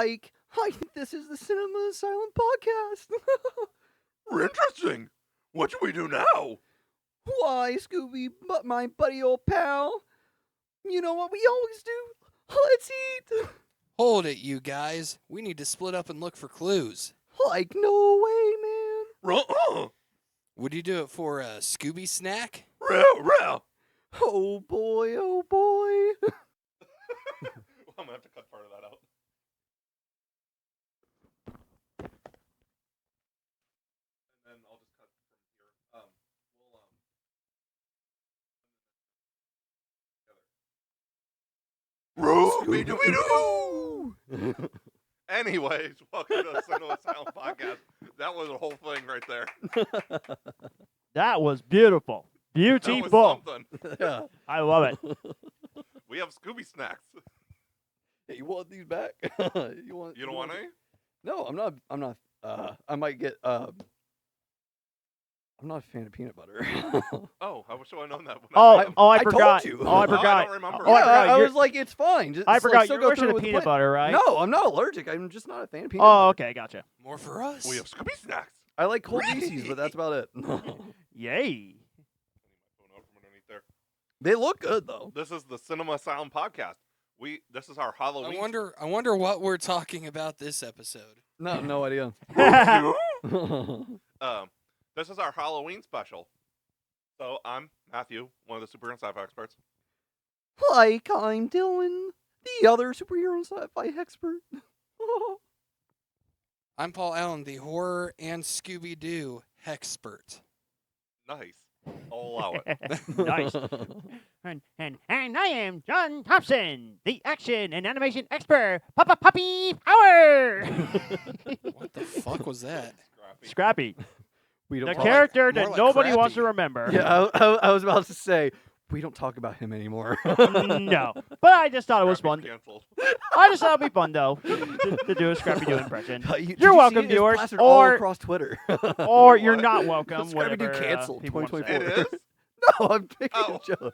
I think this is the Cinema Asylum podcast. Interesting. What should we do now? Why, Scooby, but my buddy old pal. You know what we always do? Let's eat. Hold it, you guys. We need to split up and look for clues. Like, no way, man. Would you do it for a Scooby snack? Real. Oh boy, oh boy. I'm gonna have to cut part of that out. And then I'll just cut from here. Scooby-Doo! Anyways, welcome to the Cinema Asylum podcast. That was a whole thing right there. That was beautiful. That Beautiful. was something. Yeah. I love it. We have Scooby snacks. Hey, you want these back? You You don't want any? No, I'm not. I might get. I'm not a fan of peanut butter. Oh, I wish I had known that. When Oh, I met him. I I told forgot. you. Oh, I I forgot. don't remember. Oh, I Yeah, forgot. I You're- was like, it's fine. Just, I like, forgot still you're go allergic through to with the peanut plan. butter, right? No, I'm not allergic. I'm just not a fan of peanut Oh, butter. okay, gotcha. More for us? We have Scooby snacks. I like cold Reese's, but that's about it. Yay. Phone out from underneath there. They look good though. This is the Cinema Asylum podcast. This is our Halloween. I wonder what we're talking about this episode. No idea. This is our Halloween special. So I'm Matthew, one of the superhero sci-fi experts. Like, I'm Dylan, the other superhero sci-fi expert. I'm Paul Allen, the horror and Scooby-Doo hexpert. Nice. I'll allow it. Nice. And I am John Thompson, the action and animation expert. Papa Puppy Power. What the fuck was that? Scrappy. Scrappy, We don't the talk. character more that like nobody wants to Crappy. remember. Yeah, I was about to say we don't talk about him anymore. No, but I just thought it was Scrappy's fun. canceled. I just thought it'd be fun though to do a Scrappy Doo impression. Did you You're see welcome, it? It's viewers, plastered all or- across Twitter. Or you're What? not welcome. Scrappy-Doo Whatever. canceled People want to say. 2024. It is? No, I'm making Oh. a joke.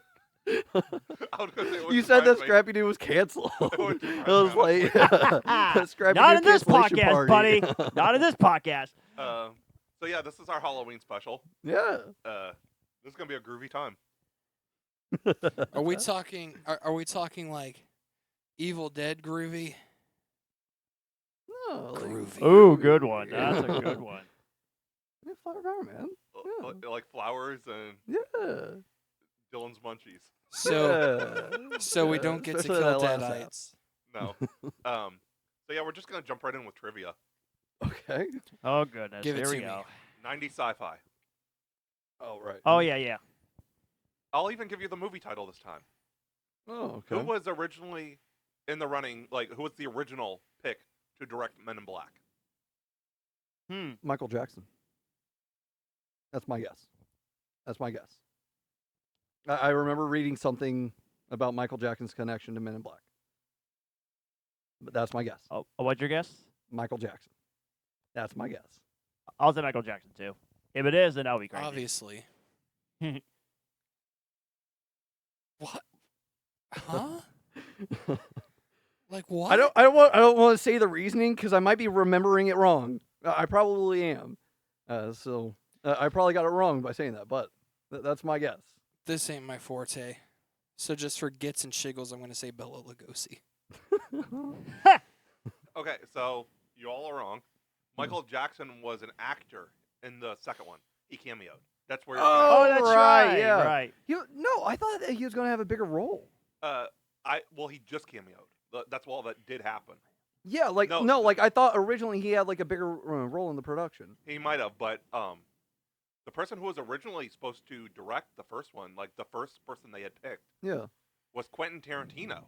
I was gonna say, it would You said that surprise me. Scrappy Doo was canceled. It would It surprise was me. like Scrappy Not Doo in this cancellation podcast, party. buddy. Not in this podcast. So yeah, this is our Halloween special. Yeah. This is gonna be a groovy time. Are we talking? Are we talking like Evil Dead groovy? No, like, Groovy. Ooh, good one. That's a good one. yeah, flower power, man. Yeah. Like flowers and Yeah. Dylan's munchies. So we Yeah, don't get to especially kill that last half. deadites. No. So yeah, we're just gonna jump right in with trivia. Okay. Oh goodness. Give it Here to we me. go. 90s sci-fi. Oh right. Oh yeah. I'll even give you the movie title this time. Oh Who okay. was originally in the running? Like, who was the original pick to direct Men in Black? Michael Jackson. That's my guess. I remember reading something about Michael Jackson's connection to Men in Black. But that's my guess. Oh, what's your guess? Michael Jackson. That's my guess. I'll say Michael Jackson too. If it is, then that'll be crazy. Obviously. What? Huh? Like what? I don't want to say the reasoning because I might be remembering it wrong. I probably am. So I probably got it wrong by saying that, but that's my guess. This ain't my forte. So just for gits and shiggles, I'm going to say Bela Lugosi. Okay, so you all are wrong. Michael Jackson was an actor in the second one. He cameoed. That's where. Oh, that's right. yeah. Right. No, I thought that he was going to have a bigger role. He just cameoed. That's all that did happen. Yeah, like No. like I thought originally he had like a bigger role in the production. He might have, but the person who was originally supposed to direct the first one, like the first person they had picked, Yeah. was Quentin Tarantino.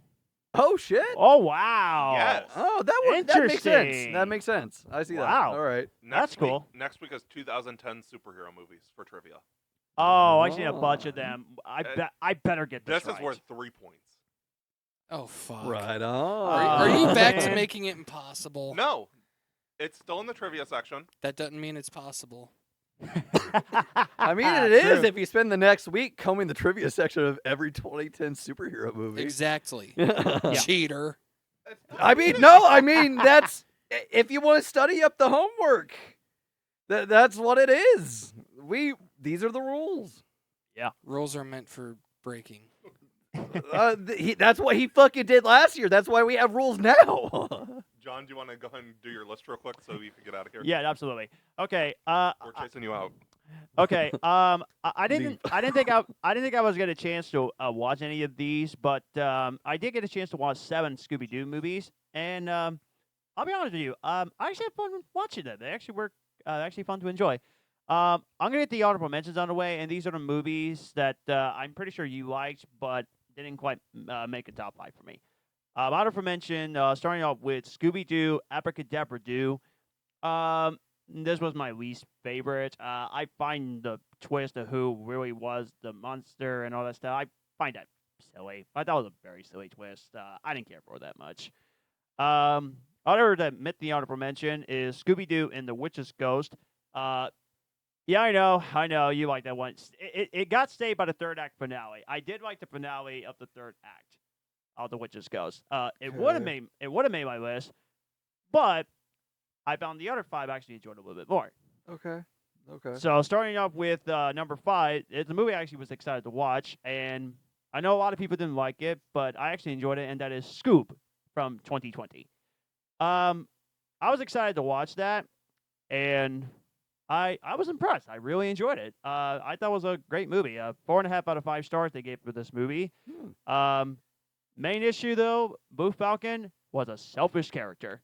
Oh shit. Oh wow. Yes. Oh, that makes sense. Interesting. That makes sense. I see Wow. that. All right. That's cool. Next week is 2010 superhero movies for trivia. Oh, I've seen a bunch of Oh. them. I better get this This right. is worth 3 points. Oh, fuck. Right on. Are you back to man. making it impossible? No, it's still in the trivia section. That doesn't mean it's possible. I mean, it is True. if you spend the next week combing the trivia section of every 2010 superhero movie. Exactly. Yeah. Cheater. I mean, no, I mean that's if you want to study up the homework. That's what it is. These are the rules. Rules are meant for breaking. That's what he fucking did last year. That's why we have rules now. John, do you want to go ahead and do your list real quick so you can get out of here? Yeah, absolutely. Okay. We're chasing you out. Okay. I didn't think I was gonna chance to watch any of these, but I did get a chance to watch 7 Scooby-Doo movies, and I'll be honest with you. I actually had fun watching them. They actually were actually fun to enjoy. I'm gonna get the honorable mentions on the way, and these are the movies that I'm pretty sure you liked, but didn't quite make a top 5 for me. Honorable mention, starting off with Scooby-Doo, Abracadabra Doo. This was my least favorite. I find the twist of who really was the monster and all that stuff, I find that silly. I thought it was a very silly twist. I didn't care for it that much. Other that met the honorable mention is Scooby-Doo and the Witch's Ghost. Yeah, I know, you like that one. It got stayed by the 3rd act finale. I did like the finale of the 3rd act of the Witch's Ghost. It would have made my list, but I found the other 5 actually enjoyed it a little bit more. Okay. So starting off with number 5, it's a movie I actually was excited to watch, and I know a lot of people didn't like it, but I actually enjoyed it, and that is Scoob from 2020. I was excited to watch that, and I was impressed. I really enjoyed it. I thought it was a great movie. 4.5 out of 5 stars they gave for this movie. Main issue though, Blue Falcon was a selfish character.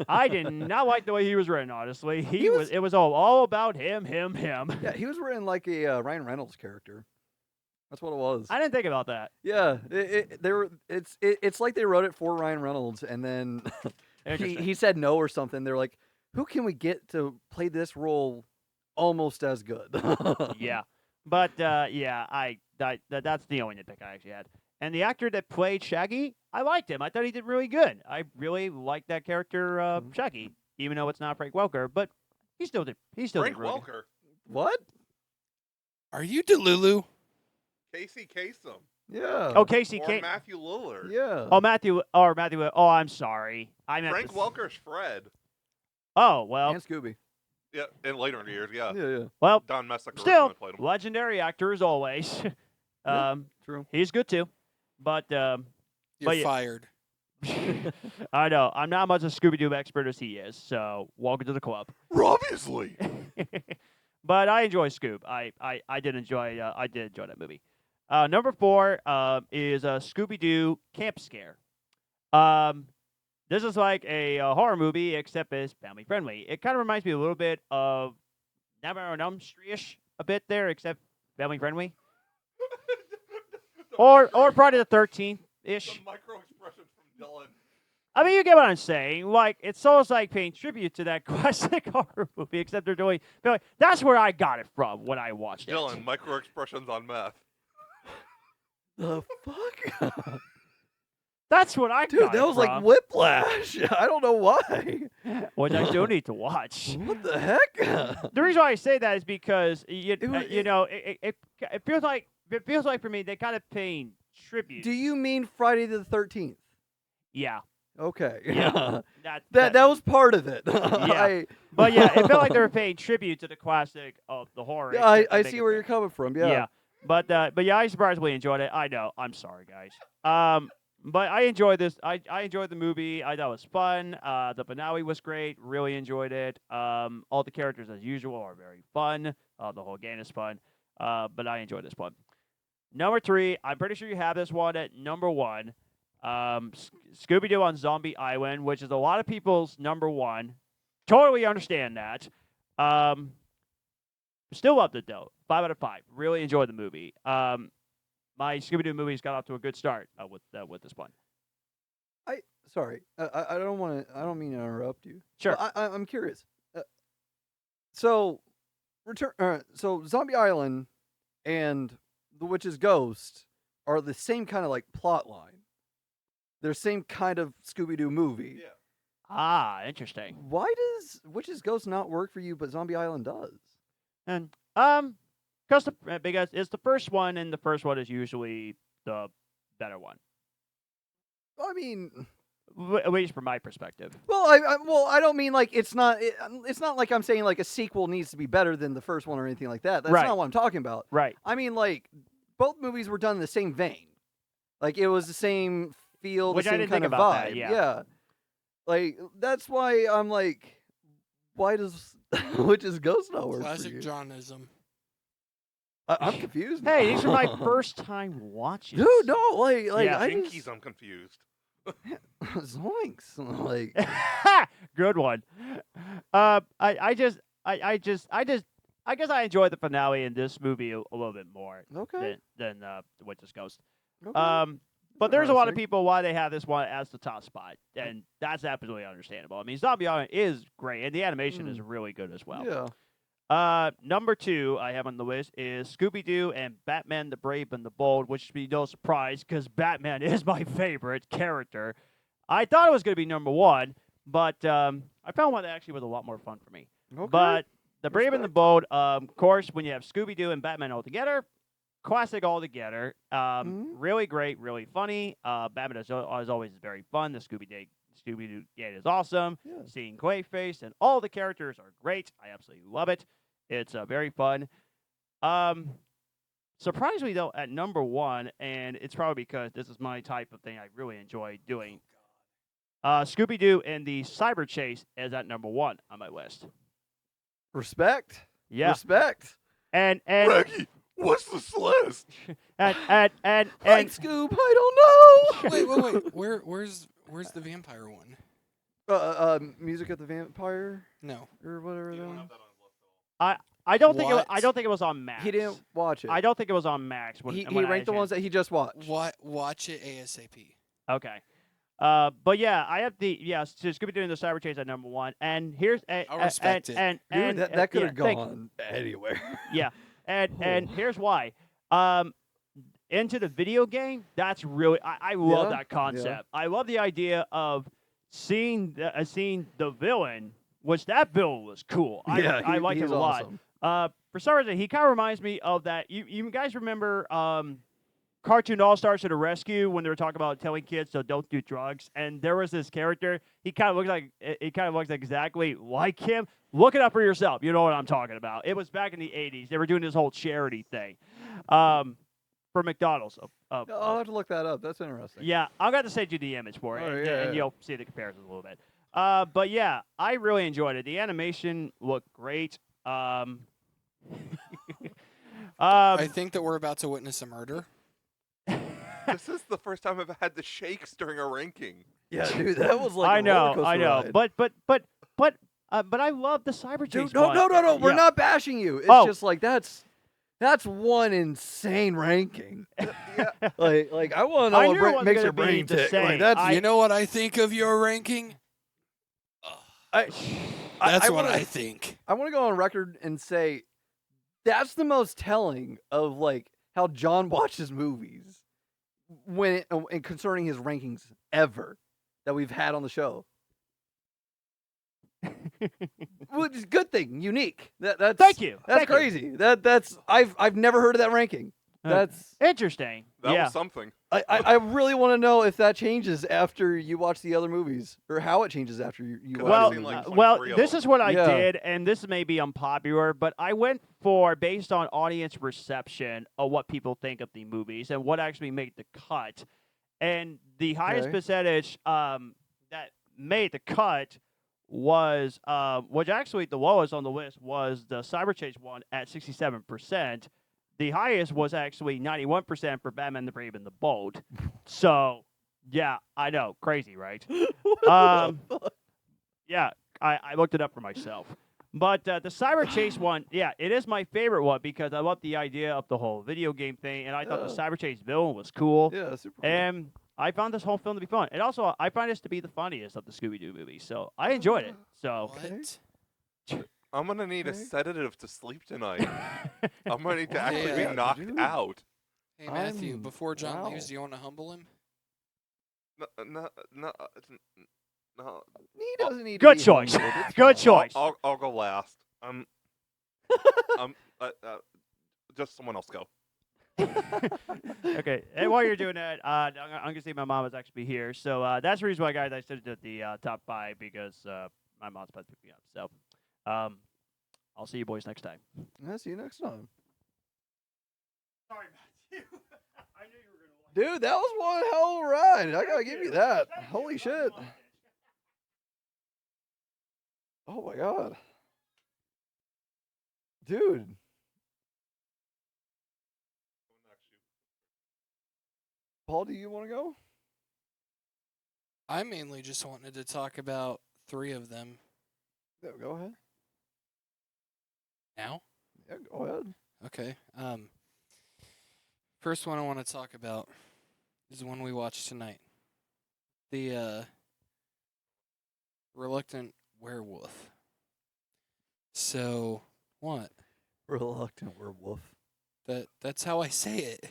I did not like the way he was written. Honestly, it was all about him. Yeah, he was written like a Ryan Reynolds character. That's what it was. I didn't think about that. Yeah, it's like they wrote it for Ryan Reynolds, and then he said no or something. They're like, who can we get to play this role almost as good? Yeah, but that's the only nitpick I actually had. And the actor that played Shaggy, I liked him. I thought he did really good. I really liked that character, Shaggy, even though it's not Frank Welker, but he still did. Frank really good. Welker. What? Are you Delulu? Casey Kasem. Yeah. Oh, Casey Or Kane. Matthew Lillard. Yeah. Oh, Matthew. Oh, I'm sorry. I meant Frank Welker's Fred. Oh, well. And Scooby. Yeah, in later years, yeah. Yeah. Well, Don Messick still, originally played him. legendary actor as always. True. He's good too. But You're But fired. I know I'm not much a Scooby-Doo expert as he is, so welcome to the club. Obviously. But I enjoy Scoob. I did enjoy that movie. Number 4 is Scooby-Doo Camp Scare. This is like a horror movie, except it's family friendly. It kind of reminds me a little bit of Nightmare on Elm Street-ish a bit there, except family friendly. Or Friday the 13th-ish. Some micro expressions from Dylan. I mean, you get what I'm saying. Like, it's almost like paying tribute to that classic horror movie, except they're doing. That's where I got it from when I watched it. Dylan, micro expressions on meth. The fuck? That's what I Dude, got that it was from. like Whiplash. I don't know why. Which I still need to watch. What the heck? The reason why I say that is because it feels like for me they kind of paying tribute. Do you mean Friday the 13th? Yeah. Okay. Yeah. That was part of it. Yeah. But yeah, it felt like they were paying tribute to the classic of the horror. Yeah, I see where you're coming from. Yeah. Yeah. But yeah, I surprisingly enjoyed it. I know. I'm sorry, guys. But I enjoyed this. I enjoyed the movie. I thought it was fun. The finale was great. Really enjoyed it. All the characters, as usual, are very fun. The whole game is fun. But I enjoyed this one. Number 3, I'm pretty sure you have this one at number 1. Scooby-Doo on Zombie Island, which is a lot of people's number 1. Totally understand that. Still loved it, though. 5 out of 5. Really enjoyed the movie. My Scooby-Doo movies got off to a good start with this one. Sorry. I don't mean to interrupt you. Sure. But I'm curious. So Zombie Island and The Witch's Ghost are the same kind of like plot line. They're same kind of Scooby-Doo movie. Yeah. Ah, interesting. Why does Witch's Ghost not work for you, but Zombie Island does? And because it's the first one, and the first one is usually the better one. I mean, At least from my perspective. Well, I don't mean like it's not like I'm saying like a sequel needs to be better than the first one or anything like that. That's Right. not what I'm talking about. Right. I mean like both movies were done in the same vein. Like it was the same feel, Which the I same didn't kind think of about vibe. that, yeah. Like that's why I'm like, why does which is Ghost not work for Classic you? Johnism. I'm confused. Hey, now. these are my first time watching. Dude, no, like Yeah. I Jinkies, just I'm confused. zoinks. Like Good one. I guess I enjoyed the finale in this movie a little bit more okay. than Witch's Ghost. Okay. But there's a lot of Interesting. people why they have this one as the top spot, and that's absolutely understandable. I mean, Zombie Island is great, and the animation is really good as well. Yeah. Number 2 I have on the list is Scooby-Doo and Batman the Brave and the Bold, which should be no surprise because Batman is my favorite character. I thought it was going to be number 1, but I found one that actually was a lot more fun for me. Okay. But the Brave and the Respect. Bold, of course, when you have Scooby-Doo and Batman all together, classic all together. Really great, really funny. Batman is always very fun. The Scooby-Doo gang is awesome. Yeah. Seeing Clayface and all the characters are great. I absolutely love it. It's very fun. Surprisingly, though, at number 1, and it's probably because this is my type of thing I really enjoy doing, Scooby-Doo and the Cyber Chase is at number 1 on my list. Respect. Yeah. Respect. And Reggie, what's this list? Like and Scoob, I don't know. Wait. Where's the vampire one? Music of the Vampire No. or whatever that one. I don't think What? I don't think it was on Max. He didn't watch it. I don't think it was on Max. When, He when I ranked the had a ones that he just watched. Watch it ASAP. Okay. But yeah, I have so Scooby-Doo and the Cyber Chase at number 1, and here's I'll respect it. Dude, that could have thank you. gone anywhere. Yeah, and here's why. Into the video game, that's really I love Yeah, that concept. I love the idea of seeing the villain, which that villain was cool. I liked he's him a lot. awesome. For some reason, he kind of reminds me of that. You guys remember Cartoon All-Stars to the Rescue when they were talking about telling kids to don't do drugs, and there was this character. He kind of looks exactly like him. Look it up for yourself. You know what I'm talking about. It was back in the 80s. They were doing this whole charity thing for McDonald's. I'll have to look that up. That's interesting. Yeah, I'm going to send you the image for it, Oh, and, yeah, and yeah. you'll see the comparisons a little bit. But yeah, I really enjoyed it. The animation looked great. I think that we're about to witness a murder. This is the first time I've had the shakes during a ranking. Yeah, dude, that was like I a know, roller coaster ride. but I love the Cyber Chase Dude, no, one. we're Yeah. not bashing you. It's Oh. just like that's one insane ranking. Yeah. Like I want to I know knew it what wasn't makes gonna your be brain the tick. same. Like that's You know what I think of your ranking? I That's what wanna, I think. I want to go on record and say that's the most telling of like how John watches movies and concerning his rankings ever that we've had on the show. Which is a good thing, unique. That's Thank you. That's Thank you. crazy. That's I've never heard of that ranking. That's Interesting. That yeah. was something. I really want to know if that changes after you watch the other movies, or how it changes after you Well, watch Well, the seen, like, movies. 23 of this them. is what I Yeah. did, and this may be unpopular, but I went for based on audience reception of what people think of the movies and what actually made the cut. And the highest Okay. percentage that made the cut was, which actually the lowest on the list was the Cyber Chase one at 67%. The highest was actually 91% for Batman the Brave and the Bold. So, yeah, I know. Crazy, right? Yeah, I looked it up for myself. But the Cyber Chase one, yeah, it is my favorite one because I love the idea of the whole video game thing, and I thought the Yeah. Cyber Chase villain was cool. Yeah, super cool. And I found this whole film to be fun. And also, I find this to be the funniest of the Scooby-Doo movies. So I enjoyed it. So What? I'm gonna need a Okay. sedative to sleep tonight. I'm gonna need to actually Yeah, be knocked dude. out. Hey, Matthew, I'm- before John wow. leaves, do you want to humble him? No. He doesn't need to Good be choice. humbled. It's Good fine. choice. I'll go last. Just someone else go. Okay. And while you're doing that, I'm gonna say my mom is actually here, so that's the reason why, guys, I said it at the top 5 because my mom's supposed to pick me up. So, I'll see you boys next time. Yeah, see you next time. Sorry, Matthew. I knew you were gonna. Dude, that was one hell of a ride. I gotta give you that. Holy shit. Oh my god. Dude. Paul, do you want to go? I mainly just wanted to talk about 3 of them Yeah, go ahead. now. Yeah, go ahead. Okay. First one I want to talk about is the one we watched tonight. The Reluctant Werewolf. So, what? Reluctant werewolf. That's how I say it.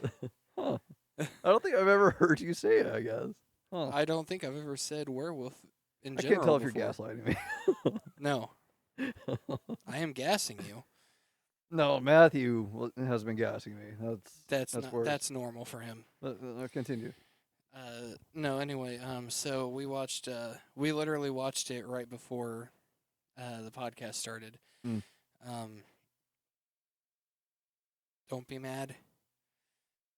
Huh. I don't think I've ever heard you say it, I guess. Huh. I don't think I've ever said werewolf in I general. can't tell if you're before. gaslighting me. No, I am gassing you. No, Matthew has been gassing me. That's worse. That's normal for him. Continue. No, anyway, so we literally watched it right before the podcast started. Mm. Don't be mad.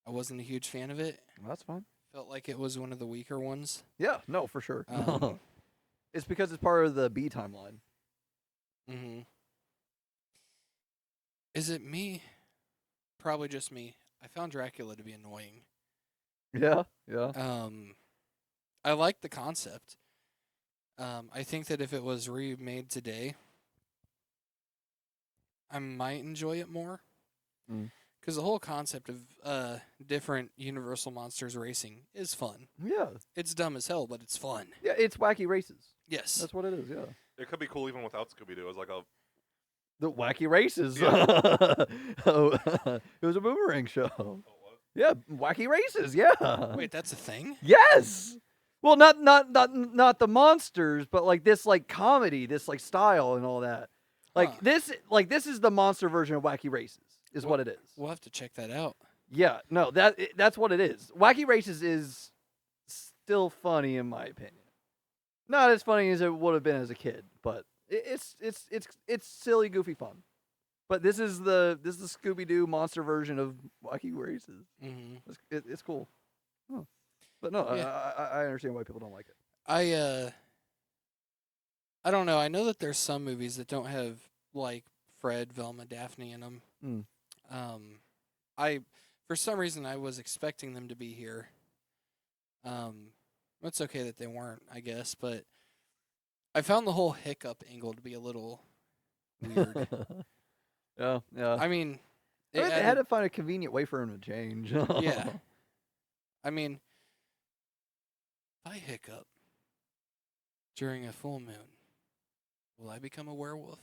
I wasn't a huge fan of it. That's fine. Felt like it was one of the weaker ones. Yeah, no, for sure. Um, It's because it's part of the B timeline. Mm-hmm. Is it me? Probably just me. I found Dracula to be annoying. Yeah, yeah. I like the concept. I think that if it was remade today, I might enjoy it more. Mm. Because the whole concept of different Universal monsters racing is fun. Yeah. It's dumb as hell, but it's fun. Yeah, it's wacky races. Yes. That's what it is, yeah. It could be cool even without Scooby-Doo. It's like a The wacky races. Yeah. It was a boomerang show. Yeah, wacky races, yeah. Wait, that's a thing? Yes. Well, not the monsters, but like this like comedy, this like style and all that. Like Huh. this is the monster version of Wacky Races, is what it is. We'll have to check that out. Yeah, no, that's what it is. Wacky Races is still funny in my opinion. Not as funny as it would have been as a kid, but it's silly, goofy fun. But this is the Scooby-Doo monster version of Wacky Races. Mm-hmm. It's cool. Huh. But no, Yeah. I understand why people don't like it. I don't know. I know that there's some movies that don't have like Fred, Velma, Daphne in them. Mm. For some reason I was expecting them to be here. It's okay that they weren't, I guess, but I found the whole hiccup angle to be a little weird. Yeah, yeah. I mean, They it had to find a convenient way for him to change. yeah. I mean, if I hiccup during a full moon, will I become a werewolf?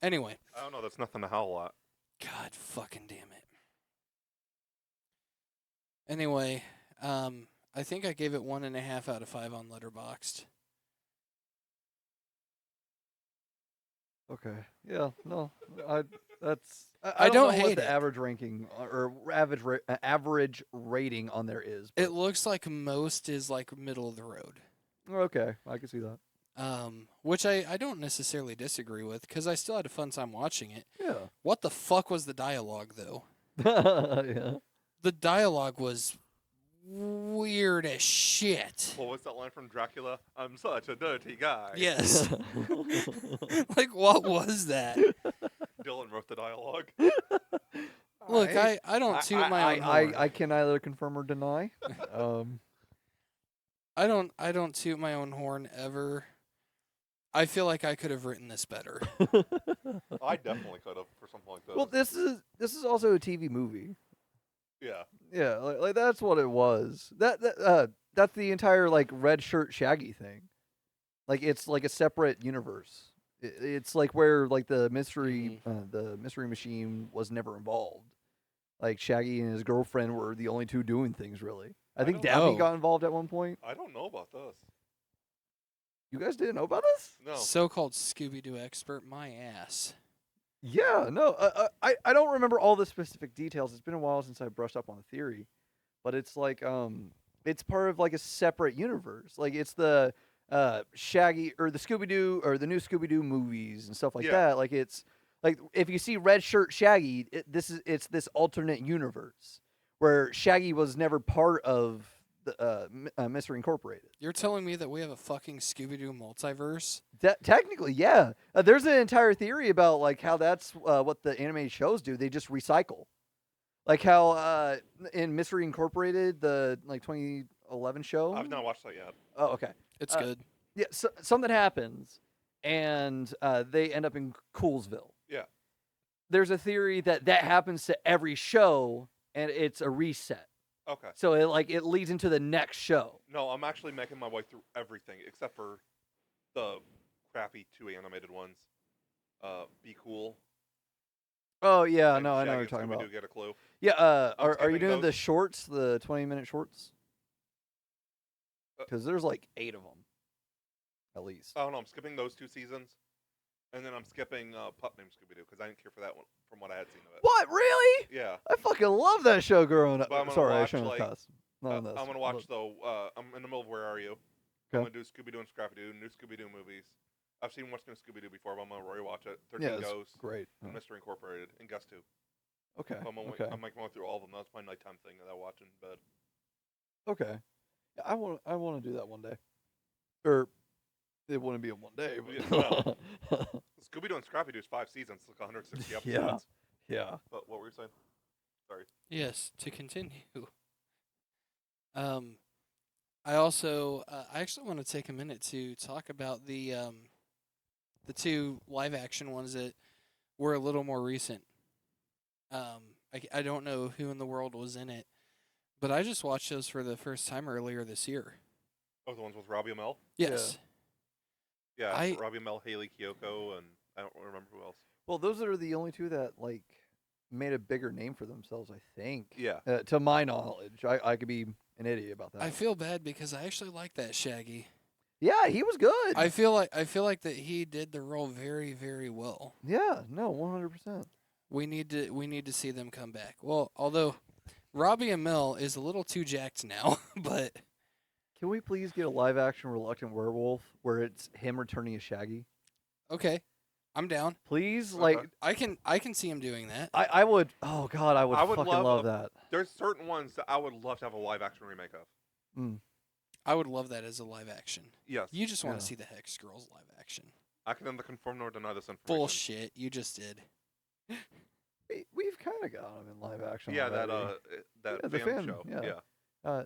Anyway, I don't know. That's nothing to howl at. God fucking damn it. Anyway, I think I gave it 1.5 out of 5 on Letterboxd. Okay. Yeah. No. I I don't know what hate the it. average ranking or average rating on there is. It looks like most is like middle of the road. Okay, I can see that. Which I don't necessarily disagree with because I still had a fun time watching it. Yeah. What the fuck was the dialogue though? Yeah. The dialogue was weird as shit. What was that line from Dracula? I'm such a dirty guy. Yes. Like what was that? Dylan wrote the dialogue. Look, I don't toot my own horn. I can neither confirm or deny. I don't toot my own horn ever. I feel like I could have written this better. I definitely could have for something like this. Well, this is also a TV movie. Yeah. Yeah, like that's what it was. That's the entire like red shirt Shaggy thing. Like it's like a separate universe. It's like where like the mystery machine was never involved. Like Shaggy and his girlfriend were the only two doing things really. I think don't Daphne know. got involved at one point. I don't know about this. You guys didn't know about this? No. So-called Scooby-Doo expert, my ass. Yeah, no, I don't remember all the specific details. It's been a while since I brushed up on the theory, but it's like it's part of like a separate universe. Like it's the Shaggy or the Scooby-Doo or the new Scooby-Doo movies and stuff like Yeah. that. Like it's like if you see Red Shirt Shaggy, it's this alternate universe where Shaggy was never part of the Mystery Incorporated. You're telling me that we have a fucking Scooby-Doo multiverse? Technically, yeah. There's an entire theory about like how that's what the animated shows do. They just recycle, like how in Mystery Incorporated, the like 2011 show. I've not watched that yet. Oh, okay. It's Uh, good. Yeah, so, something happens, and they end up in Coolsville. Yeah. There's a theory that happens to every show, and it's a reset. Okay. So it leads into the next show. No, I'm actually making my way through everything except for the crappy 2 animated ones. Be Cool. Oh yeah, and no, I know Shaggy what you're and talking Scooby-Doo about. Get a Clue. Yeah, I'm are you skipping doing the those. shorts, the 20-minute shorts? Uh, Because there's like 8 of them, at least. Oh no, I'm skipping those 2 seasons, and then I'm skipping Pup Named Scooby-Doo because I didn't care for that one from what I had seen of it. What, really? Yeah. I fucking love that show growing up. But I'm gonna Sorry, I watch, shouldn't have like, cussed. Not on this. I'm gonna watch though. I'm in the middle of Where Are You? I'm Okay. gonna do Scooby-Doo and Scrappy-Doo, new Scooby-Doo movies. I've seen What's New Scooby-Doo before, but I'm gonna rewatch it. 13 Yeah, it's Ghosts, great. and Mystery Incorporated, and Guess 2. Okay. So Okay. I'm like going through all of them. That's my nighttime thing that I watch in bed. Okay. Yeah, I want to do that one day. Or it wouldn't be in one day, but Scooby-Doo and Scrappy-Doo is 5 seasons, like 160 episodes. Yeah. yeah. But what were you saying? Sorry. Yes, to continue. I also I actually want to take a minute to talk about the 2 live action ones that were a little more recent. I don't know who in the world was in it, but I just watched those for the first time earlier this year. Oh, the ones with Robbie Amell? Yes. Yeah, I- Robbie Amell, Haley Kiyoko, and I don't remember who else. Well, those are the only 2 that like made a bigger name for themselves, I think. Yeah. To my knowledge, I could be an idiot about that. I feel bad because I actually like that Shaggy. Yeah, he was good. I feel like that he did the role very, very well. Yeah, no, 100%. We need to see them come back. Well, although Robbie Amell is a little too jacked now, but Can we please get a live action Reluctant Werewolf where it's him returning as Shaggy? okay, I'm down. Please, Okay. like I can see him doing that. I would. Oh God, I would fucking love love that. There's certain ones that I would love to have a live action remake of. I would love that as a live action. Yes. You just want to Yeah. see the Hex Girls live action. I can neither confirm nor deny this information. Bullshit, you just did. We've kind of got him in live action. Yeah, that already. that Yeah, the fan fan, show. yeah.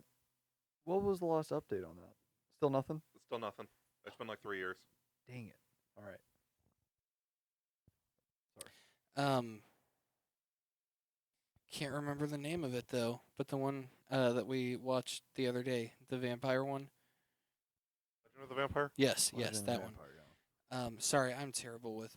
What was the last update on that? Still nothing. It's still nothing. It's been like 3 years. Dang it. All right. Can't remember the name of it though, but the one that we watched the other day, the vampire one. Legend of the Vampire? Yes, Legend yes, of the that one. Vampire, yeah. Sorry, I'm terrible with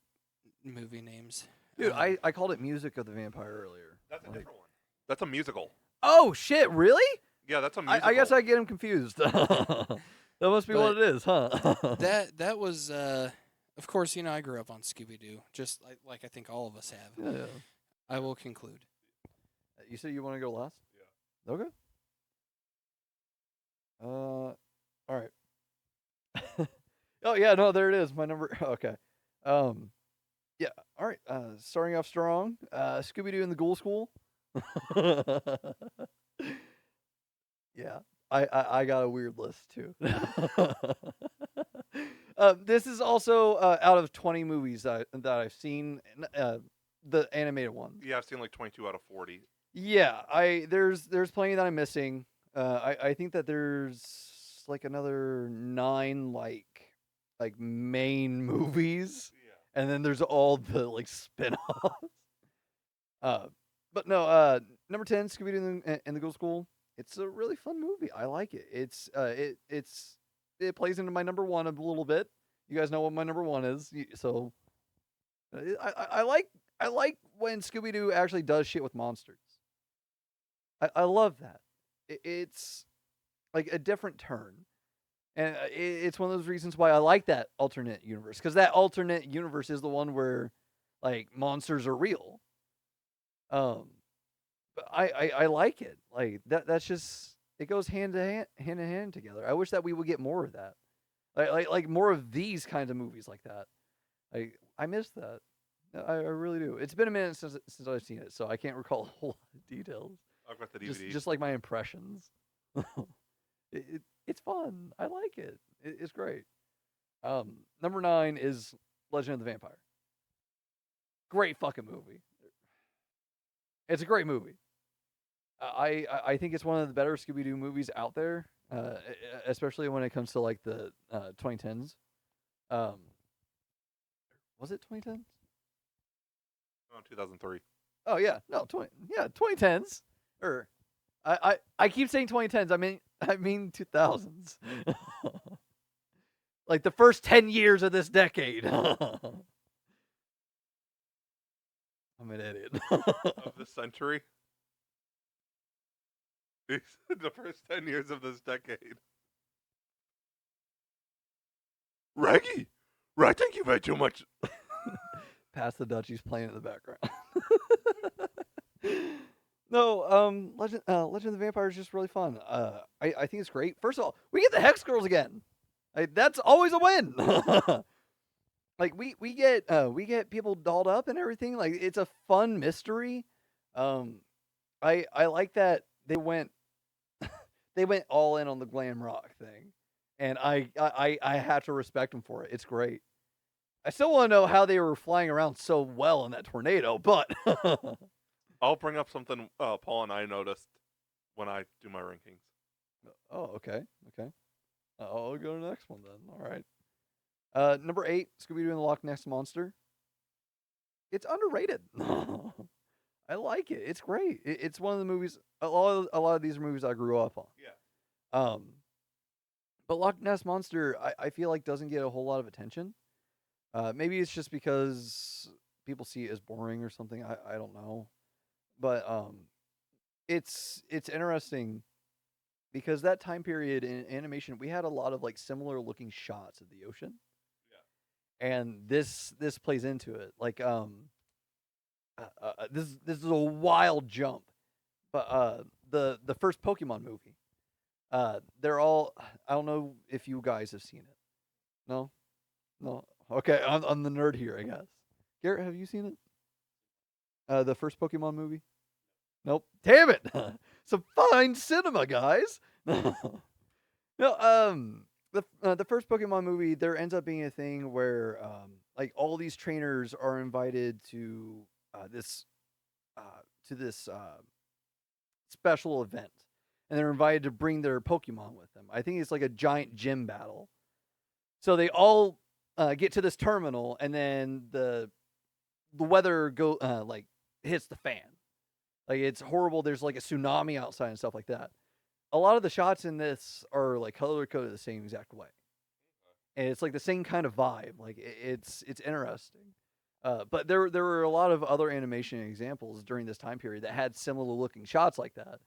movie names. Dude, Um, I called it Music of the Vampire earlier. That's a Like- different one. That's a musical. Oh shit! Really? Yeah, that's a musical. I guess I get him confused. that must be what But it is, huh? that was of course, I grew up on Scooby-Doo, just like I think all of us have. Yeah. I will conclude. You said you want to go last? Yeah. Okay. All right. Oh yeah, no, there it is. My number. Okay. Yeah. All right. Starting off strong. Scooby-Doo and the Ghoul School. Yeah. I got a weird list too. This is also out of 20 movies that I've seen. The animated ones. Yeah, I've seen like 22 out of 40. Yeah, there's plenty that I'm missing. I think that there's like another 9 like main movies, Yeah. and then there's all the like spin-offs. But no, number 10, Scooby-Doo and the Ghoul School. It's a really fun movie. I like it. It plays into my number 1 a little bit. You guys know what my number 1 is, so I like when Scooby-Doo actually does shit with monsters. I love that. It's like a different turn. And it's one of those reasons why I like that alternate universe. Because that alternate universe is the one where like monsters are real. But I like it. Like that's just it goes hand in hand together. I wish that we would get more of that. Like more of these kinds of movies like that. I miss that. I really do. It's been a minute since I've seen it, so I can't recall a whole lot of details. I've got the DVD. Just like my impressions. It's fun. I like it. It's great. Number 9 is Legend of the Vampire. Great fucking movie. It's a great movie. I think it's one of the better Scooby-Doo movies out there, especially when it comes to like the 2010s. Was it 2010s? Oh, 2003. Oh yeah, no 2010s. Or I keep saying 2010s. I mean 2000s. Like the first 10 years of this decade. I'm an idiot. Of the century. The first 10 years of this decade. Reggie, I think you've had too much. Pass the Dutchies playing in the background. No, Legend of the Vampire is just really fun. I think it's great. First of all, we get the Hex Girls again. That's always a win. Like we get people dolled up and everything. Like it's a fun mystery. I like that they went all in on the glam rock thing, and I have to respect them for it. It's great. I still want to know how they were flying around so well in that tornado, but I'll bring up something Paul and I noticed when I do my rankings. oh, okay. I'll go to the next one then. All right. Number 8, Scooby-Doo and the Loch Ness Monster. It's underrated. I like it. It's great. It's one of the movies. A lot of these are movies I grew up on. Yeah. But Loch Ness Monster, I feel like doesn't get a whole lot of attention. Maybe it's just because people see it as boring or something. I don't know. But it's interesting because that time period in animation, we had a lot of like similar looking shots of the ocean. Yeah. And this plays into it. Like this is a wild jump. But the first Pokemon movie, they're all, I don't know if you guys have seen it. No? Okay, I'm the nerd here, I guess. Garrett, have you seen it? The first Pokemon movie? Nope. Damn it! Some fine cinema, guys. No, the first Pokemon movie, there ends up being a thing where like all these trainers are invited to this special event, and they're invited to bring their Pokemon with them. I think it's like a giant gym battle. So they all get to this terminal, and then the weather like hits the fan. Like it's horrible. There's like a tsunami outside and stuff like that. A lot of the shots in this are like color coded the same exact way, and it's like the same kind of vibe. Like it's interesting. But there were a lot of other animation examples during this time period that had similar looking shots like that.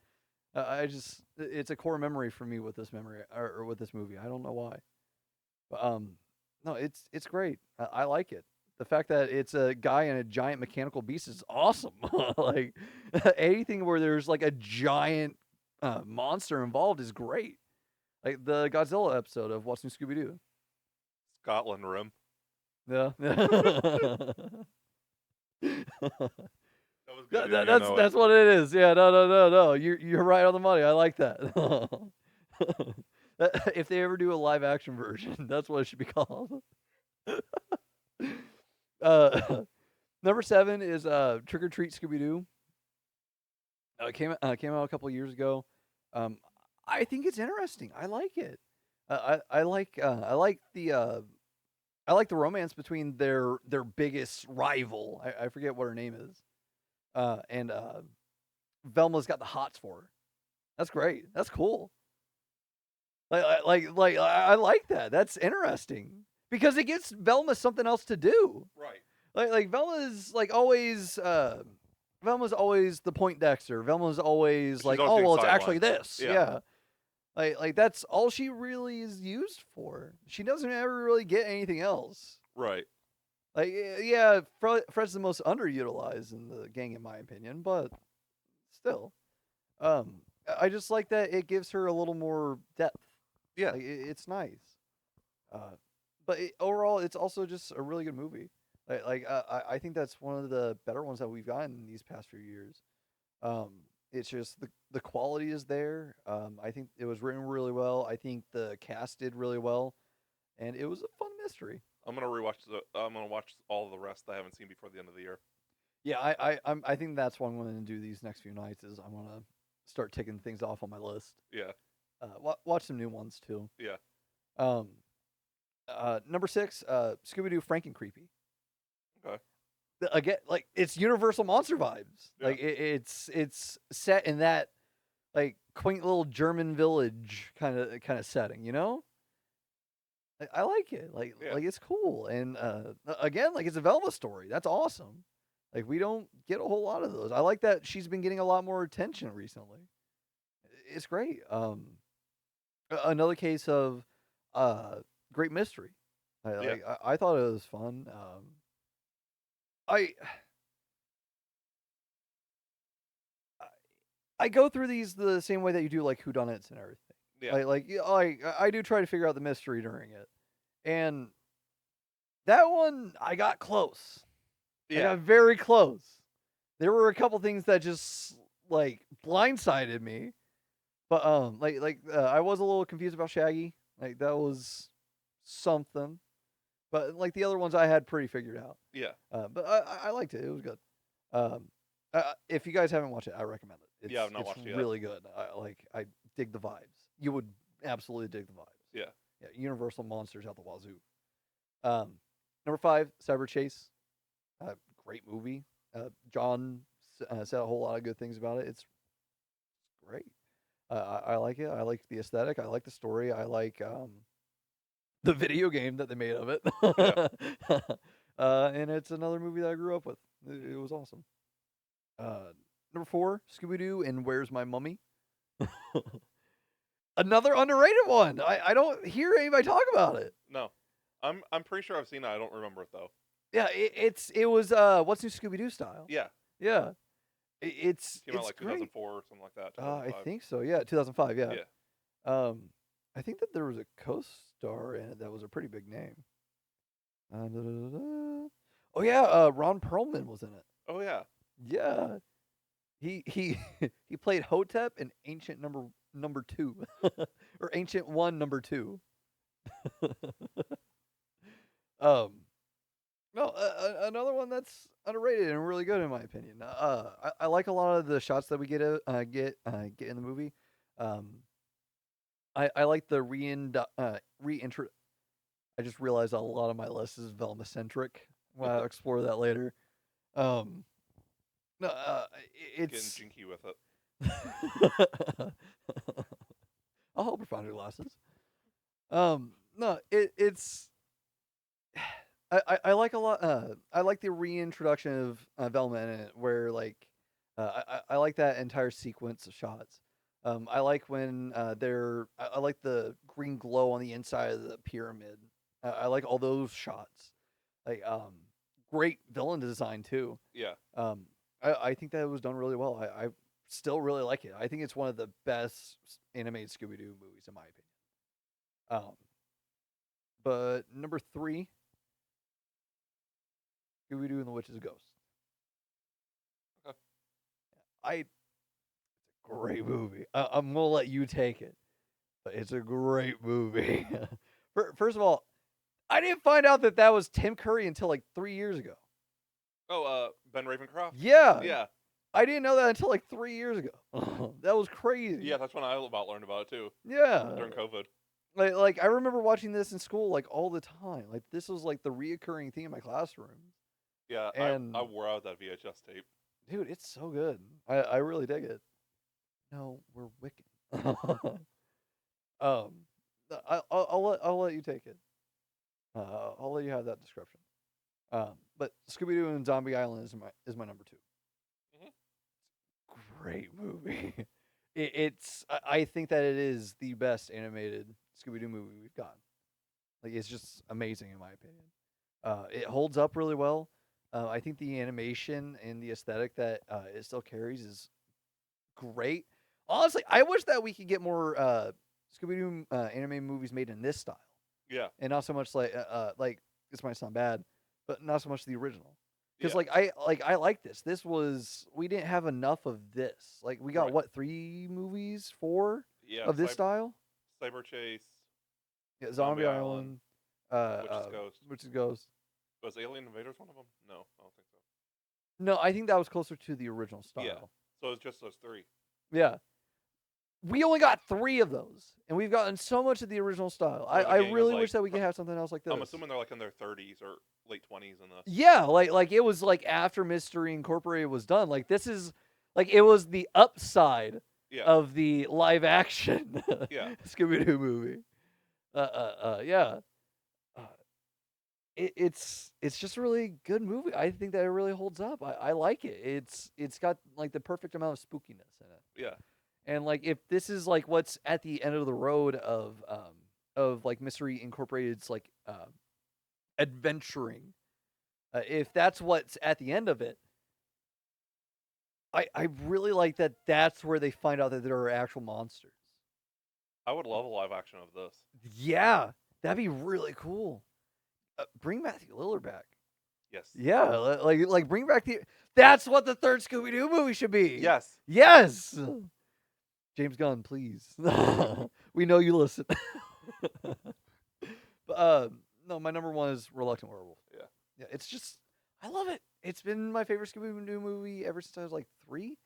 It's a core memory for me with this memory or with this movie. I don't know why. But no, it's great. I like it. The fact that it's a guy and a giant mechanical beast is awesome. Like anything where there's like a giant monster involved is great. Like the Godzilla episode of What's New Scooby-Doo. Scotland Rim. Yeah. That was good. That's what it is. Yeah, no. You're right on the money. I like that. If they ever do a live action version, that's what it should be called. Number 7 is Trick or Treat Scooby-Doo. It came out a couple of years ago. I think it's interesting. I like it. I like the romance between their biggest rival. I forget what her name is. And Velma's got the hots for her. That's great. That's cool. Like I like that. That's interesting because it gives Velma something else to do. Right. Like Velma's like always. Velma's always the Poindexter. Velma's always She's like, always oh well, doing it's actually sidelines. this. Yeah. Yeah. Like that's all she really is used for. She doesn't ever really get anything else. Right. Like, yeah, Fred's the most underutilized in the gang, in my opinion, but still, I just like that it gives her a little more depth. Yeah. Like, it's nice. But overall, it's also just a really good movie. I think that's one of the better ones that we've gotten these past few years. Um, it's just the quality is there. I think it was written really well. I think the cast did really well, and it was a fun mystery. I'm gonna watch all of the rest I haven't seen before the end of the year. Yeah, I think that's what I'm going to do these next few nights. Is I'm gonna start ticking things off on my list. Yeah. Watch some new ones too. Yeah. Um, number 6, Scooby-Doo Franken Creepy. Okay. Again, like it's Universal Monster vibes. Yeah. Like it's set in that like quaint little German village kind of setting, you know? I like it. Yeah. Like it's cool. And again, like it's a Velma story. That's awesome. Like we don't get a whole lot of those. I like that she's been getting a lot more attention recently. It's great. Another case of great mystery. Yeah. I thought it was fun. I I go through these the same way that you do like whodunits and everything. Yeah. I do try to figure out the mystery during it, and that one I got close. I Yeah. got very close. There were a couple things that just like blindsided me, but I was a little confused about Shaggy. Like that was something, but like the other ones I had pretty figured out. Yeah. But I liked it. It was good. Um, if you guys haven't watched it, I recommend it. Yeah, I've not it's watched it yet. really good. I dig the vibes. You would absolutely dig the vibes. Yeah. Yeah, Universal monsters out the wazoo. Number 5, Cyber Chase. Great movie. John said a whole lot of good things about it. It's great. I like it. I like the aesthetic. I like the story. I like the video game that they made of it. And it's another movie that I grew up with. It was awesome. Number 4, Scooby-Doo and Where's My Mummy? Another underrated one. I don't hear anybody talk about it. No. I'm pretty sure I've seen it. I don't remember it though. Yeah, it was What's New Scooby-Doo style. Yeah. Yeah. It's Came out like great. 2004 or something like that. I 2005. think so. Yeah, 2005. Yeah. Yeah. I think that there was a co-star in it that was a pretty big name. Oh yeah, Ron Perlman was in it. Oh yeah. Yeah, he he played Hotep in Ancient Number 2, or Ancient 1 Number 2. No, another one that's underrated and really good in my opinion. I like a lot of the shots that we get in the movie. I like the reintro. I just realized a lot of my list is Velma centric. Well, I'll explore that later. No, Getting it's. jinky with it. I'll help her find her glasses. No, it's. I like a lot. I like the reintroduction of Velma in it, where like, I like that entire sequence of shots. I like when I like the green glow on the inside of the pyramid. I like all those shots. Like, great villain design too. Yeah. I think that it was done really well. I still really like it. I think it's one of the best animated Scooby-Doo movies in my opinion. But number 3, Scooby-Doo and the Witch's Ghost. Okay. It's a great movie. I'm gonna let you take it, but it's a great movie. First of all, I didn't find out that was Tim Curry until like 3 years ago. Oh, Ben Ravencroft. Yeah, Yeah. I didn't know that until like 3 years ago. That was crazy. Yeah, that's when I learned about it too. Yeah. During COVID. Like I remember watching this in school like all the time. Like this was like the reoccurring thing in my classroom. Yeah, And- I wore out that VHS tape. Dude, it's so good. I really dig it. No, we're Wiccan. I'll let you take it. I'll let you have that description. But Scooby Doo and Zombie Island is my number 2. Great movie. I think that it is the best animated Scooby Doo movie we've gotten. Like it's just amazing in my opinion. It holds up really well. I think the animation and the aesthetic that it still carries is great. Honestly, I wish that we could get more Scooby-Doo anime movies made in this style, Yeah. and not so much like this might sound bad, but not so much the original. Because Yeah. I like this. This was we didn't have enough of this. Like we got Right. what 3 movies, 4 Yeah. of this style? Cyber Chase, Yeah, Zombie Zombie Island, Island, Witch's Ghost. Witch's Ghost. Was Alien Invaders one of them? No, I don't think so. No, I think that was closer to the original style. Yeah. So it's just those 3. Yeah. We only got 3 of those, and we've gotten so much of the original style. Or the I gang of, really like, wish that we could have something else like this. I'm assuming they're like in their 30s or late 20s in this. Yeah, like it was like after Mystery Incorporated was done. Like this is like it was the upside Yeah. of the live action Yeah. Scooby-Doo movie. Yeah. It's just a really good movie. I think that it really holds up. I like it. It's got like the perfect amount of spookiness in it. Yeah. And like if this is like what's at the end of the road of like Mystery Incorporated's like adventuring, if that's what's at the end of it, I really like that. That's where they find out that there are actual monsters. I would love a live action of this. Yeah, that'd be really cool. Bring Matthew Lillard back. Yes. Yeah, like bring back the. That's what the third Scooby Doo movie should be. Yes. Yes. James Gunn, please. We know you listen. But no, my number 1 is Reluctant Werewolf. Yeah. Yeah, it's just I love it. It's been my favorite Scooby-Doo movie ever since I was like 3.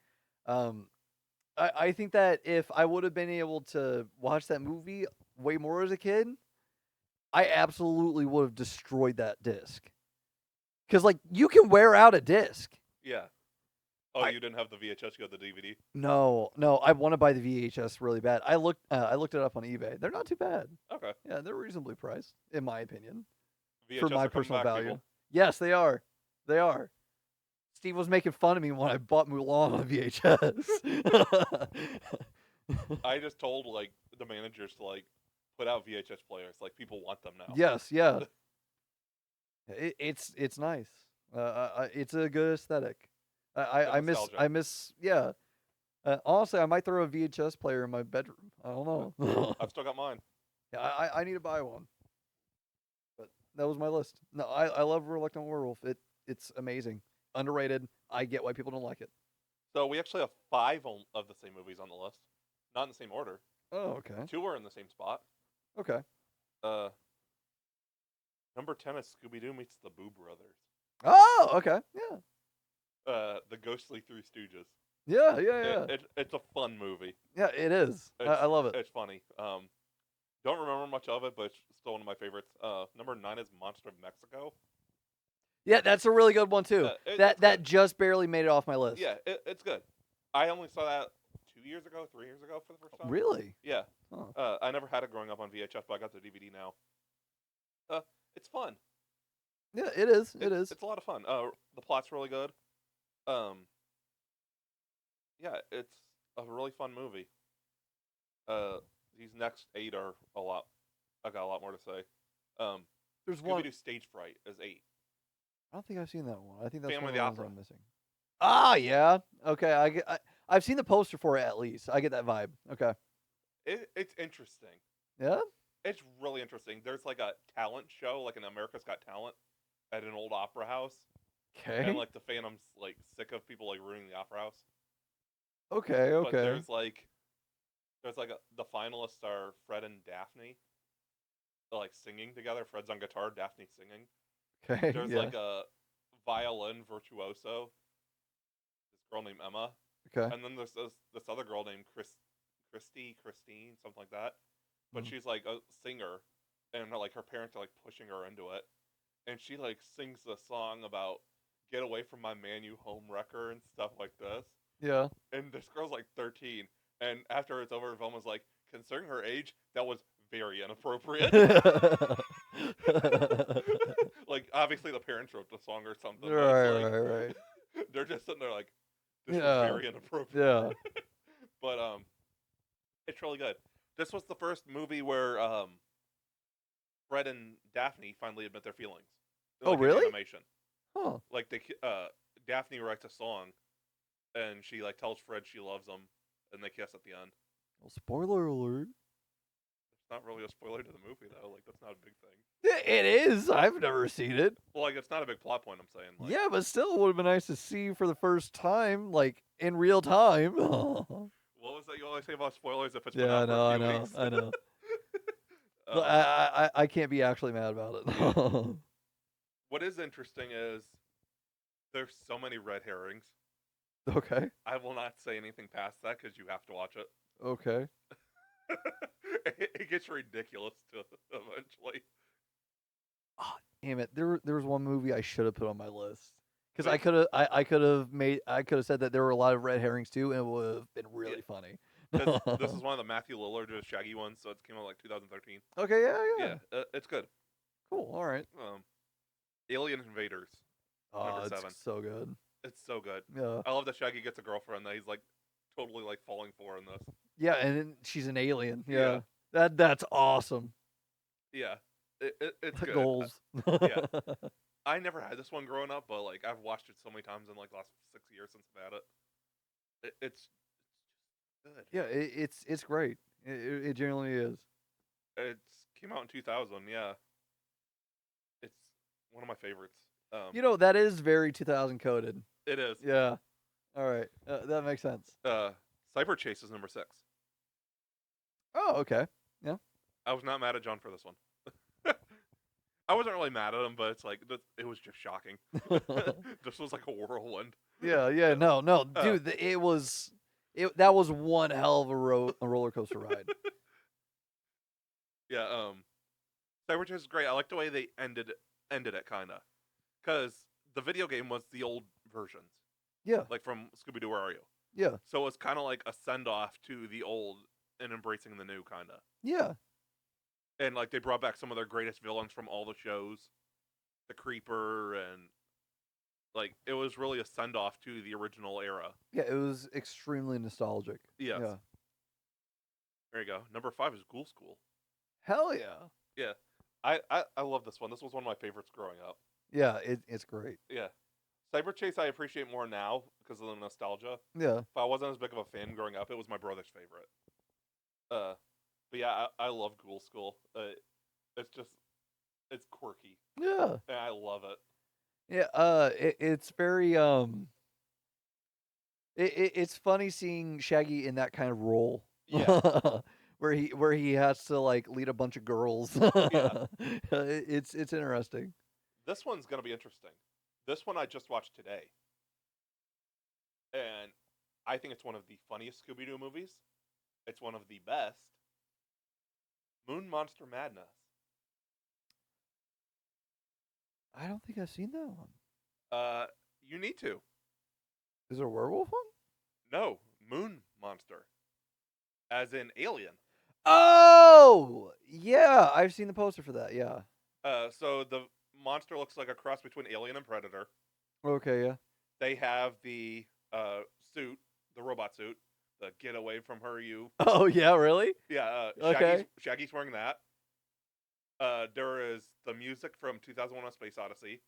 I think that if I would have been able to watch that movie way more as a kid, I absolutely would have destroyed that disc. Because like you can wear out a disc. Yeah. Oh, you didn't have the VHS, you got the DVD? No, I want to buy the VHS really bad. I looked it up on eBay. They're not too bad. Okay. Yeah, they're reasonably priced, in my opinion, VHS for my are coming personal back, value. people. Yes, they are. They are. Steve was making fun of me when I bought Mulan on VHS. I just told like the managers to like put out VHS players. Like people want them now. Yes, yeah. It's nice. It's a good aesthetic. I nostalgia. miss yeah. Honestly, I might throw a VHS player in my bedroom. I don't know. I've still got mine. Yeah, I need to buy one. But that was my list. No, I love Reluctant Werewolf. It's amazing. Underrated. I get why people don't like it. So we actually have 5 of the same movies on the list. Not in the same order. Oh, okay. 2 are in the same spot. Okay. Number 10 is Scooby-Doo meets the Boo Brothers. Oh, okay. Yeah. The Ghostly Three Stooges. Yeah, yeah. It's a fun movie. Yeah, it is. I love it. It's funny. Don't remember much of it, but it's still one of my favorites. Number 9 is Monster of Mexico. Yeah, that's a really good one too. It's that good. just barely made it off my list. Yeah, it's good. I only saw that 2 years ago, 3 years ago for the first time. Really? Yeah. Oh. I never had it growing up on VHS, but I got the DVD now. It's fun. Yeah, it is. It is. It's a lot of fun. The plot's really good. Yeah, it's a really fun movie. These next 8 are a lot. I got a lot more to say. There's one. Scooby-Doo Stage Fright is 8. I don't think I've seen that one. I think that's Family one of the ones Opera. I'm missing. Ah, yeah. Okay, I've seen the poster for it at least. I get that vibe. Okay. It's interesting. Yeah. It's really interesting. There's like a talent show, like an America's Got Talent, at an old opera house, Okay. and like the fandom's like sick of people like ruining the opera house. Okay. But Okay. there's the finalists are Fred and Daphne, like singing together. Fred's on guitar, Daphne's singing. Okay. There's yeah. like a violin virtuoso, this girl named Emma, Okay. and then there's this other girl named Christine, something like that. But Mhm. she's like a singer, and like her parents are like pushing her into it, and she like sings the song about "Get away from my man, you home wrecker" and stuff like this. Yeah. And this girl's like 13, and after it's over, Velma's like, considering her age, that was very inappropriate. Like obviously the parents wrote the song or something. But it's like, right. they're just sitting there like, this Yeah. is very inappropriate. Yeah. But it's really good. This was the first movie where Fred and Daphne finally admit their feelings. Oh, like, in really? animation. Huh. Like Daphne writes a song, and she like tells Fred she loves him, and they kiss at the end. Well, spoiler alert. It's not really a spoiler to the movie though. Like that's not a big thing. It is. I've never seen it. Well, like it's not a big plot point. I'm saying. Like, Yeah, but still, it would have been nice to see for the first time, like in real time. What was that you always say about spoilers? If it's been Yeah, out for a few I weeks? know. Um, I can't be actually mad about it. what is interesting is there's so many red herrings. Okay. I will not say anything past that because you have to watch it. Okay. It gets ridiculous to eventually. Ah, damn it. There was one movie I should have put on my list. Because Wait. I could have said that there were a lot of red herrings too, and it would have been really funny. 'Cause this is one of the Matthew Lillard Shaggy ones, so it came out like 2013. Okay, yeah. It's good. Cool. All right. Alien Invaders. Oh, Number it's 7. so good. It's so good. Yeah. I love that Shaggy gets a girlfriend that he's like totally like falling for in this. Yeah, and then she's an alien. Yeah. Yeah. That's awesome. Yeah, it's good. Goals. yeah. I never had this one growing up, but like I've watched it so many times in like the last 6 years since I've had it. It's good. Yeah, it's great. It genuinely is. It came out in 2000. Yeah, it's one of my favorites. You know, that is very 2000 coded. It is. Yeah. All right. That makes sense. Cyber Chase is number 6. Oh, okay. I was not mad at John for this one. I wasn't really mad at him, but it's like it was just shocking. This was like a whirlwind. Yeah. No, dude. That was one hell of a roller coaster ride. Yeah. Cyber Chase is great. I like the way they ended it, kinda, because the video game was the old versions, Yeah. like from Scooby-Doo, Where Are You? Yeah. So it was kind of like a send off to the old and embracing the new, kinda. Yeah. And like they brought back some of their greatest villains from all the shows, the Creeper, and like it was really a send off to the original era. Yeah. It was extremely nostalgic. Yes. Yeah. There you go. Number 5 is Ghoul School. Hell yeah. Yeah. I love this one. This was one of my favorites growing up. Yeah. It's great. Yeah. Cyber Chase I appreciate more now because of the nostalgia. Yeah. But I wasn't as big of a fan growing up. It was my brother's favorite. But yeah, I love Ghoul School. It's quirky, Yeah. and I love it. Yeah. It's very It's funny seeing Shaggy in that kind of role. Yeah. where he has to like lead a bunch of girls. Yeah. It's interesting. This one's gonna be interesting. This one I just watched today, and I think it's one of the funniest Scooby-Doo movies. It's one of the best. Moon Monster Madness. I don't think I've seen that one. You need to. Is there a werewolf one? No, Moon Monster, as in Alien. Oh, yeah, I've seen the poster for that. Yeah. So the monster looks like a cross between Alien and Predator. Okay. Yeah. They have the suit, the robot suit, the "Get away from her, you." Oh yeah, really? Yeah. Okay. Shaggy's wearing that. There is the music from 2001: A Space Odyssey,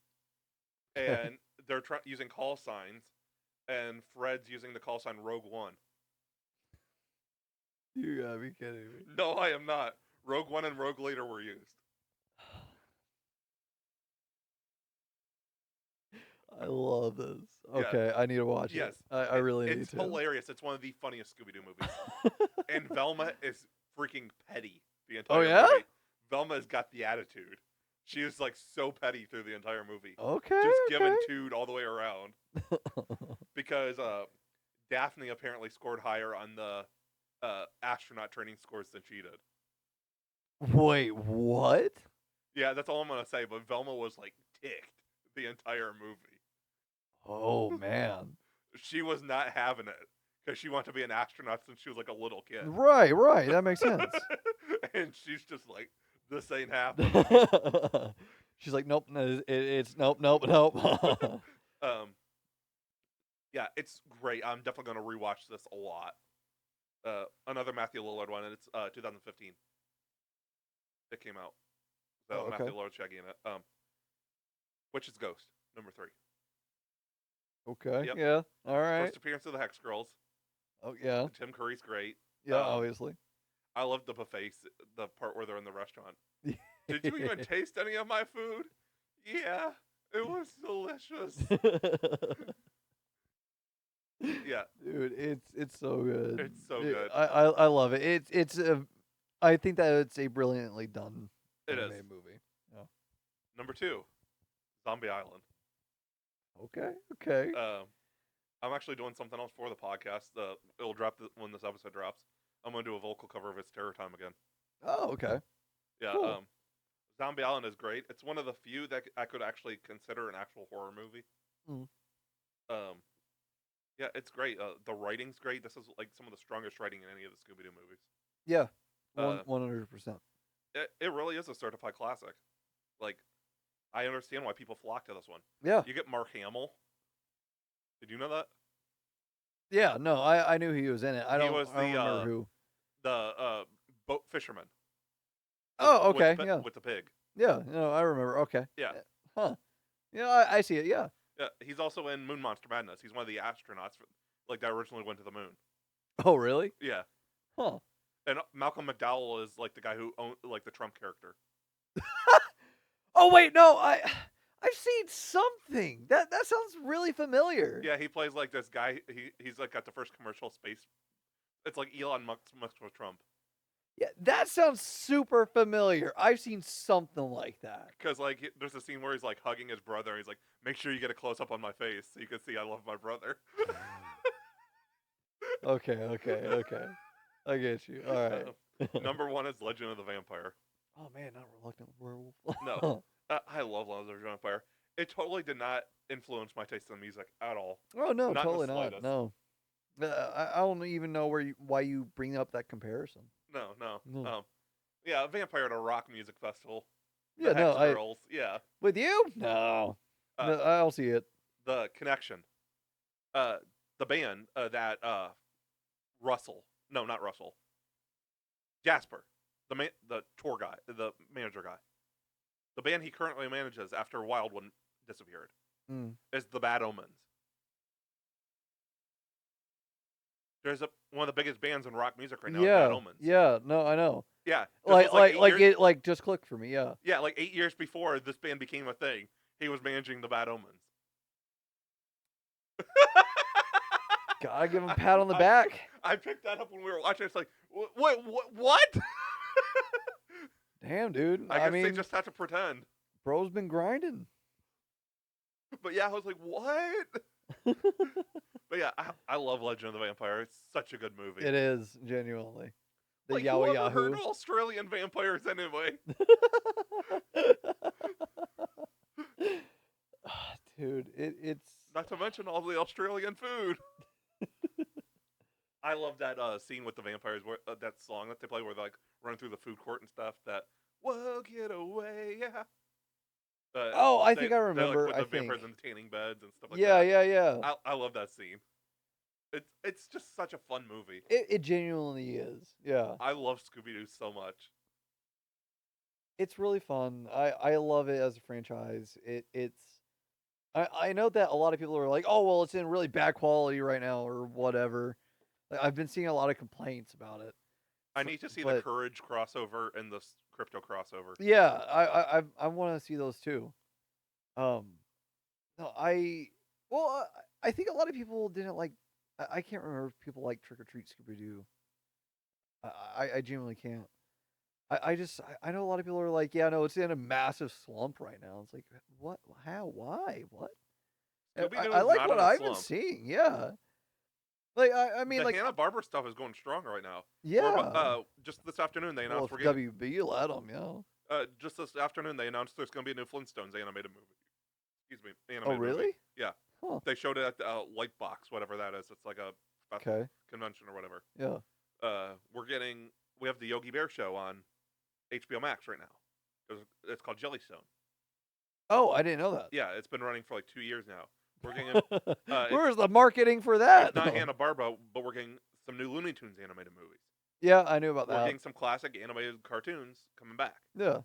and they're using call signs, and Fred's using the call sign Rogue One. You gotta be kidding me. No, I am not. Rogue One and Rogue Leader were used. I love this. Yeah. Okay, I need to watch Yes. it. I really need It's to. hilarious. It's one of the funniest Scooby-Doo movies. And Velma is freaking petty the entire yeah? movie. Velma's got the attitude. She is like so petty through the entire movie. Okay. Just giving tood all the way around. Because Daphne apparently scored higher on the astronaut training scores than she did. Wait, what? Yeah, that's all I'm gonna say. But Velma was like ticked the entire movie. Oh man. She was not having it because she wanted to be an astronaut since she was like a little kid. Right. That makes sense. And she's just like, this ain't happening. She's like, nope. It's nope. Yeah, it's great. I'm definitely gonna rewatch this a lot. Another Matthew Lillard one, and it's 2015. It came out. So Oh, okay. Matthew Lillard, Shaggy in it. Which is Ghost, number 3. Okay. Yep. Yeah. All right. First appearance of the Hex Girls. Oh yeah. Tim Curry's great. Yeah. Obviously. I love the buffet, the part where they're in the restaurant. Did you even taste any of my food? Yeah, it was delicious. Yeah, Dude, it's so good. It's so good. I love it. I think that it's a brilliantly done It anime is. movie. Yeah. Number 2, Zombie Island. Okay. Okay. I'm actually doing something else for the podcast. It'll drop when this episode drops. I'm gonna do a vocal cover of It's Terror Time again. Oh, okay. Yeah. Cool. Zombie Island is great. It's one of the few that I could actually consider an actual horror movie. Mm. Yeah, it's great. The writing's great. This is like some of the strongest writing in any of the Scooby-Doo movies. Yeah. 100%. It really is a certified classic. Like, I understand why people flock to this one. Yeah. You get Mark Hamill. Did you know that? Yeah. No, I knew he was in it. I don't remember who. The boat fisherman. Oh, okay. With Yeah. With the pig. Yeah. No, I remember. Okay. Yeah. Huh. Yeah, I see it. Yeah. Yeah. He's also in Moon Monster Madness. He's one of the astronauts, that originally went to the moon. Oh, really? Yeah. Huh. And Malcolm McDowell is like the guy who owned the Trump character. Oh wait, no, I've seen something. That sounds really familiar. Yeah, he plays like this guy. He's like got the first commercial space. It's like Elon Musk with Trump. Yeah, that sounds super familiar. I've seen something like that. Because like there's a scene where he's like hugging his brother. And he's like, make sure you get a close up on my face so you can see I love my brother. Okay. I get you. All right. Number 1 is Legend of the Vampire. Oh man, not Reluctant Werewolf. No. I love Legend of the Vampire. It totally did not influence my taste in music at all. Oh no, Not in the totally not. slightest. No. I don't even know why you bring up that comparison. No. Yeah, Vampire at a rock music festival. Yeah, The no, Hex Girls. Yeah. with you? No. No, I'll see it. The Connection. The band that Russell. No, not Russell. Jasper. The tour guy, the manager guy. The band he currently manages after Wildwood disappeared is the Bad Omens. There's one of the biggest bands in rock music right now. Bad Omens. Yeah, no, I know. Yeah, It just clicked for me. Yeah. Yeah, like 8 years before this band became a thing, he was managing the Bad Omens. Gotta give him a pat on the back. I picked that up when we were watching. It's like, what? Damn, dude. I guess mean, they just have to pretend. bro's been grinding. But yeah, I was like, what? But yeah, I love Legend of the Vampire. It's such a good movie. It is, genuinely. The like, Yowie whoever heard Yahoo. of Australian vampires anyway? Dude, it's... Not to mention all the Australian food. I love that scene with the vampires, where that song that they play where they like run through the food court and stuff. That "Whoa, get away, yeah." I think I remember. Like, I with the vampires think. in the tanning beds and stuff like Yeah, that. yeah. I love that scene. It's just such a fun movie. It genuinely is. Yeah. I love Scooby-Doo so much. It's really fun. I love it as a franchise. I know that a lot of people are like, oh well, it's in really bad quality right now or whatever. Like, I've been seeing a lot of complaints about it. I need to see the Courage crossover and the Crypto crossover. Yeah, I want to see those too. No, I think a lot of people didn't like. I can't remember if people like Trick or Treat Scooby-Doo. I genuinely can't. I know a lot of people are like, yeah, no, it's in a massive slump right now. It's like, what? How? Why? What? Scooby-Doo I is like not what in a I've been slump. seeing. Yeah. Like I mean, the like Hanna-Barbera stuff is going strong right now. yeah. Just this afternoon they announced Well, we're if getting. WB let them, yeah. Just this afternoon they announced there's going to be a new Flintstones animated movie. Excuse me, Oh, animated movie. really? Yeah. Huh. They showed it at the Lightbox, whatever that is. It's like a Okay. convention or whatever. Yeah. We have the Yogi Bear show on HBO Max right now. It's called Jellystone. Oh, I didn't know that. Yeah, it's been running for like 2 years now. We're getting Where's the marketing for that? it's not Hanna-Barbera, but we're getting some new Looney Tunes animated movies. Yeah, I knew about We're that. getting some classic animated cartoons coming back. Yeah.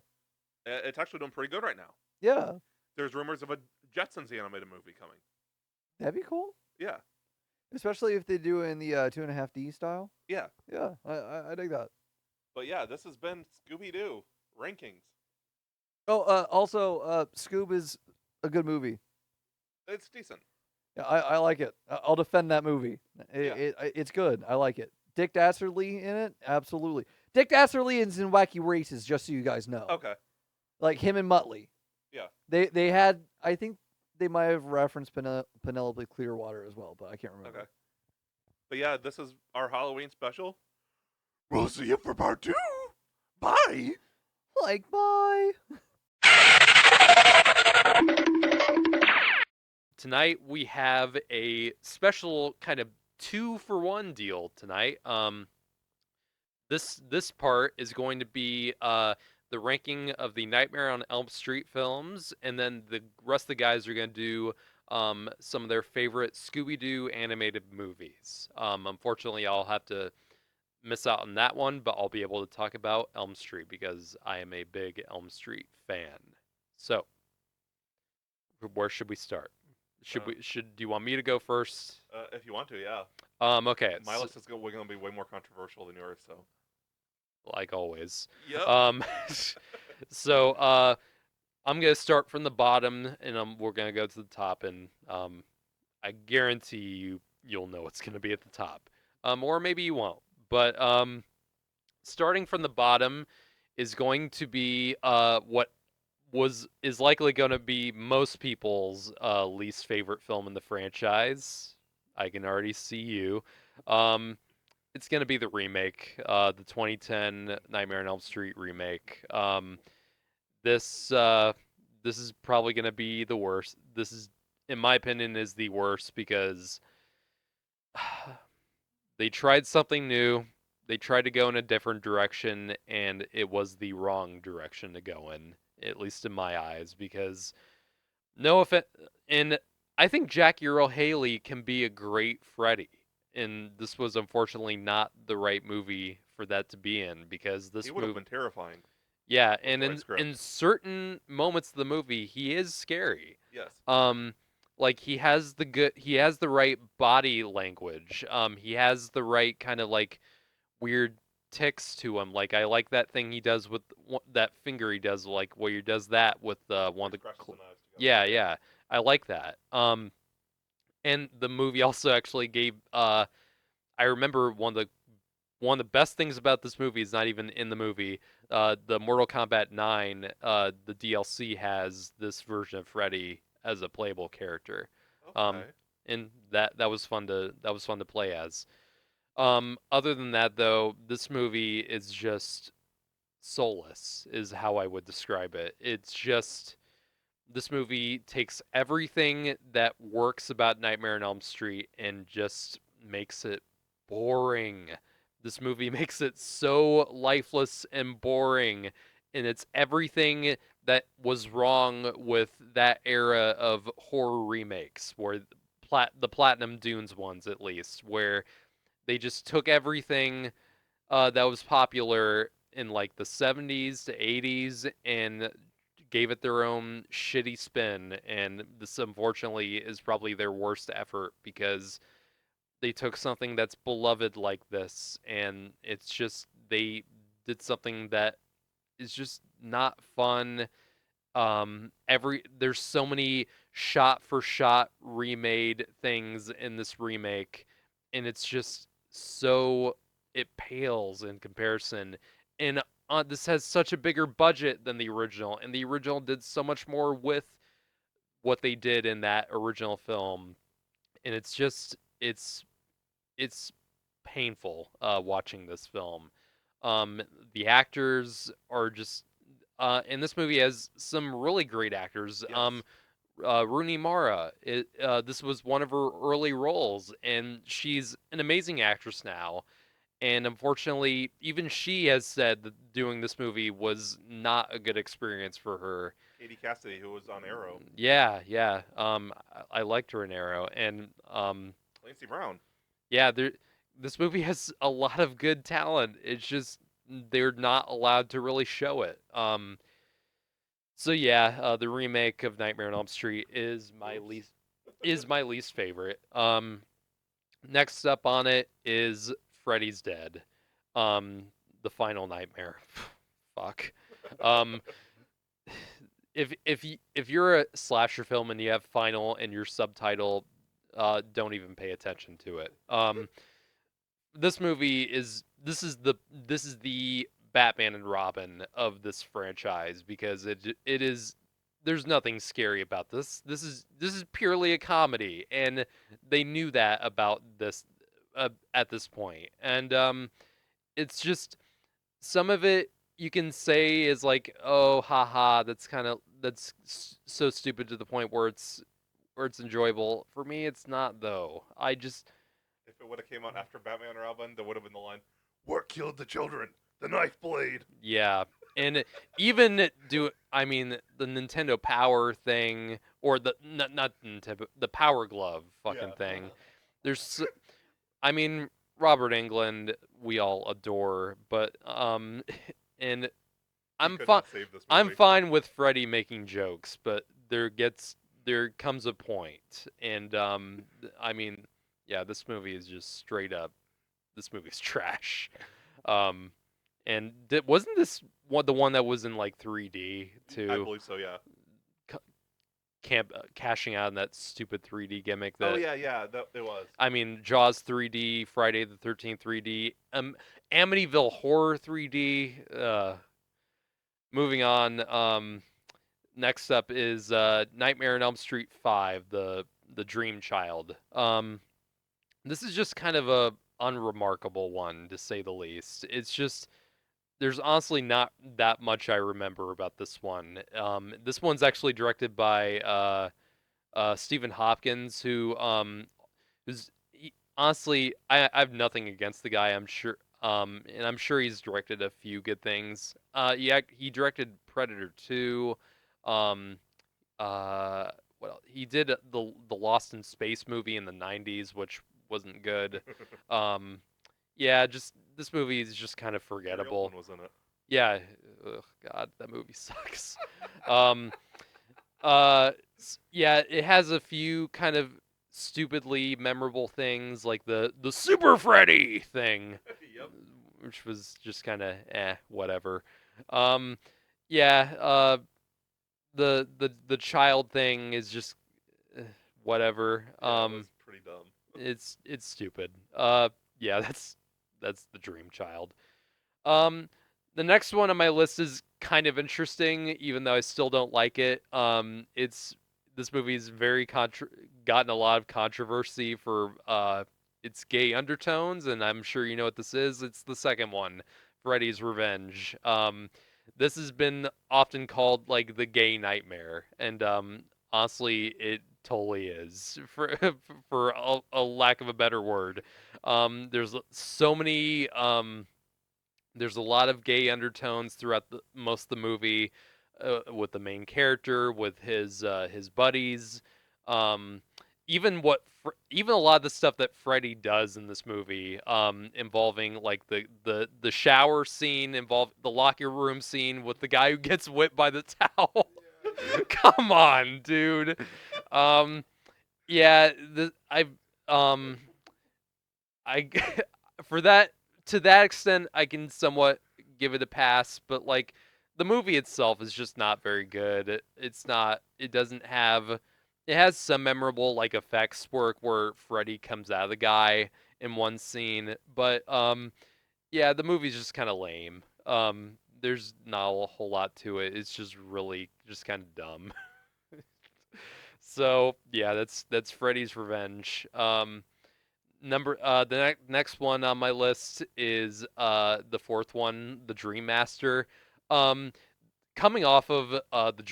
It's actually doing pretty good right now. Yeah. There's rumors of a Jetsons animated movie coming. That'd be cool, Yeah, especially if they do it in the 2.5D style. yeah. Yeah, I dig that. But yeah, this has been Scooby-Doo rankings. Oh, also, Scoob is a good movie. It's decent. Yeah, I like it. I'll defend that movie. Yeah. It's good. I like it. Dick Dastardly in it, absolutely. Dick Dastardly is in Wacky Races, just so you guys know. Okay. Like him and Muttley. Yeah. They had, I think they might have referenced Penelope Clearwater as well, but I can't remember. Okay. But yeah, this is our Halloween special. We'll see you for part 2. Bye. Like, bye. Tonight we have a special kind of 2-for-1 deal tonight. This part is going to be the ranking of the Nightmare on Elm Street films, and then the rest of the guys are going to do some of their favorite Scooby-Doo animated movies. Unfortunately, I'll have to miss out on that one, but I'll be able to talk about Elm Street because I am a big Elm Street fan. So, where should we start? Do you want me to go first? If you want to, yeah. Okay. My list is going to be way more controversial than yours, so. Like always. Yep. So I'm gonna start from the bottom, and we're gonna go to the top, and I guarantee you'll know what's gonna be at the top, or maybe you won't. But starting from the bottom is going to be what is likely going to be most people's least favorite film in the franchise. I can already see you. It's going to be the remake, the 2010 Nightmare on Elm Street remake. This is probably going to be the worst. This is, in my opinion, is the worst because they tried something new. They tried to go in a different direction, and it was the wrong direction to go in, at least in my eyes, because no offense, and I think Jackie Earle Haley can be a great Freddy, and this was unfortunately not the right movie for that to be in, because this He would have movie, been terrifying. yeah, the and right script. in certain moments of the movie, he is scary. Yes. Like he has the right body language. He has the right kind of like weird ticks to him. Like I like that thing he does with that finger he does, like where he does that with one of the Crushes the knives together. yeah, I like that. And the movie also actually gave I remember one of the best things about this movie is not even in the movie. The Mortal Kombat 9, the DLC has this version of Freddy as a playable character. Okay. And that was fun to play as. Other than that, though, this movie is just soulless, is how I would describe it. It's just this movie takes everything that works about Nightmare on Elm Street and just makes it boring. This movie makes it so lifeless and boring, and it's everything that was wrong with that era of horror remakes, where the Platinum Dunes ones at least, where they just took everything that was popular in like the 70s to 80s and gave it their own shitty spin. And this, unfortunately, is probably their worst effort because they took something that's beloved like this and it's just they did something that is just not fun. There's so many shot for shot remade things in this remake, and it's just so it pales in comparison. And this has such a bigger budget than the original, and the original did so much more with what they did in that original film, and it's painful watching this film. The actors are just and this movie has some really great actors. Yes. Rooney Mara, this was one of her early roles, and she's an amazing actress now. And unfortunately, even she has said that doing this movie was not a good experience for her. Katie Cassidy, who was on Arrow. Yeah. I liked her in Arrow, and Clancy Brown. yeah, this movie has a lot of good talent. It's just they're not allowed to really show it. So yeah, the remake of Nightmare on Elm Street is my Oops. least favorite. Next up on it is Freddy's Dead. Um, the Final Nightmare. Fuck. Um, if you're a slasher film and you have final in your subtitle, don't even pay attention to it. This movie is this is the Batman and Robin of this franchise because it is there's nothing scary about this. This is purely a comedy, and they knew that about this at this point. And it's just some of it you can say is like, oh, haha, so stupid to the point where it's enjoyable. For me, it's not though. I just If it would have came out after Batman and Robin, there would have been the line, "What killed the children? The knife blade." Yeah. And even I mean the Nintendo Power thing or the not Nintendo the Power Glove fucking Yeah. thing. I mean Robert Englund we all adore, but and He I'm could fine not save this I'm movie. fine with Freddy making jokes, but there comes a point and I mean yeah, this movie is just straight up this movie's trash. Um and wasn't this the one that was in like 3D I too? believe so. Yeah. Cashing out on that stupid 3D gimmick Oh that yeah, yeah. That it was. I mean Jaws 3D, Friday the 13th 3D, Amityville Horror 3D. Moving on. Next up is Nightmare on Elm Street 5, the Dream Child. This is just kind of a unremarkable one to say the least. It's just there's honestly not that much I remember about this one. This one's actually directed by Stephen Hopkins, who's honestly I have nothing against the guy. I'm sure, and I'm sure he's directed a few good things. Yeah, he directed Predator 2. Um, what else? He did the Lost in Space movie in the '90s, which wasn't good. Um, yeah, just this movie is just kind of Gary forgettable. Oldman was in it. Yeah, ugh, God, that movie sucks. um, yeah, it has a few kind of stupidly memorable things, like the Super Freddy thing, Yep. which was just kind of whatever. Um, yeah, the child thing is just whatever. Yeah, it was pretty dumb. It's stupid. Yeah, that's the Dream Child. Um, the next one on my list is kind of interesting, even though I still don't like it. It's this movie's gotten a lot of controversy for its gay undertones, and I'm sure you know what this is. It's the second one, Freddy's Revenge. This has been often called like the gay nightmare, and honestly, it totally is for for a lack of a better word. There's so many there's a lot of gay undertones throughout most of the movie, with the main character, with his buddies, um, even a lot of the stuff that Freddy does in this movie, involving like the shower scene, involve the locker room scene with the guy who gets whipped by the towel. Come on, dude. Um, yeah, um I for that to that extent I can somewhat give it a pass, but like the movie itself is just not very good. It's not it doesn't have it has some memorable like effects work where Freddy comes out of the guy in one scene, but yeah, the movie's just kind of lame. There's not a whole lot to it. It's just really just kind of dumb. So, yeah, that's Freddy's Revenge. Next one on my list is the fourth one, the Dream Master. Um, Coming off of the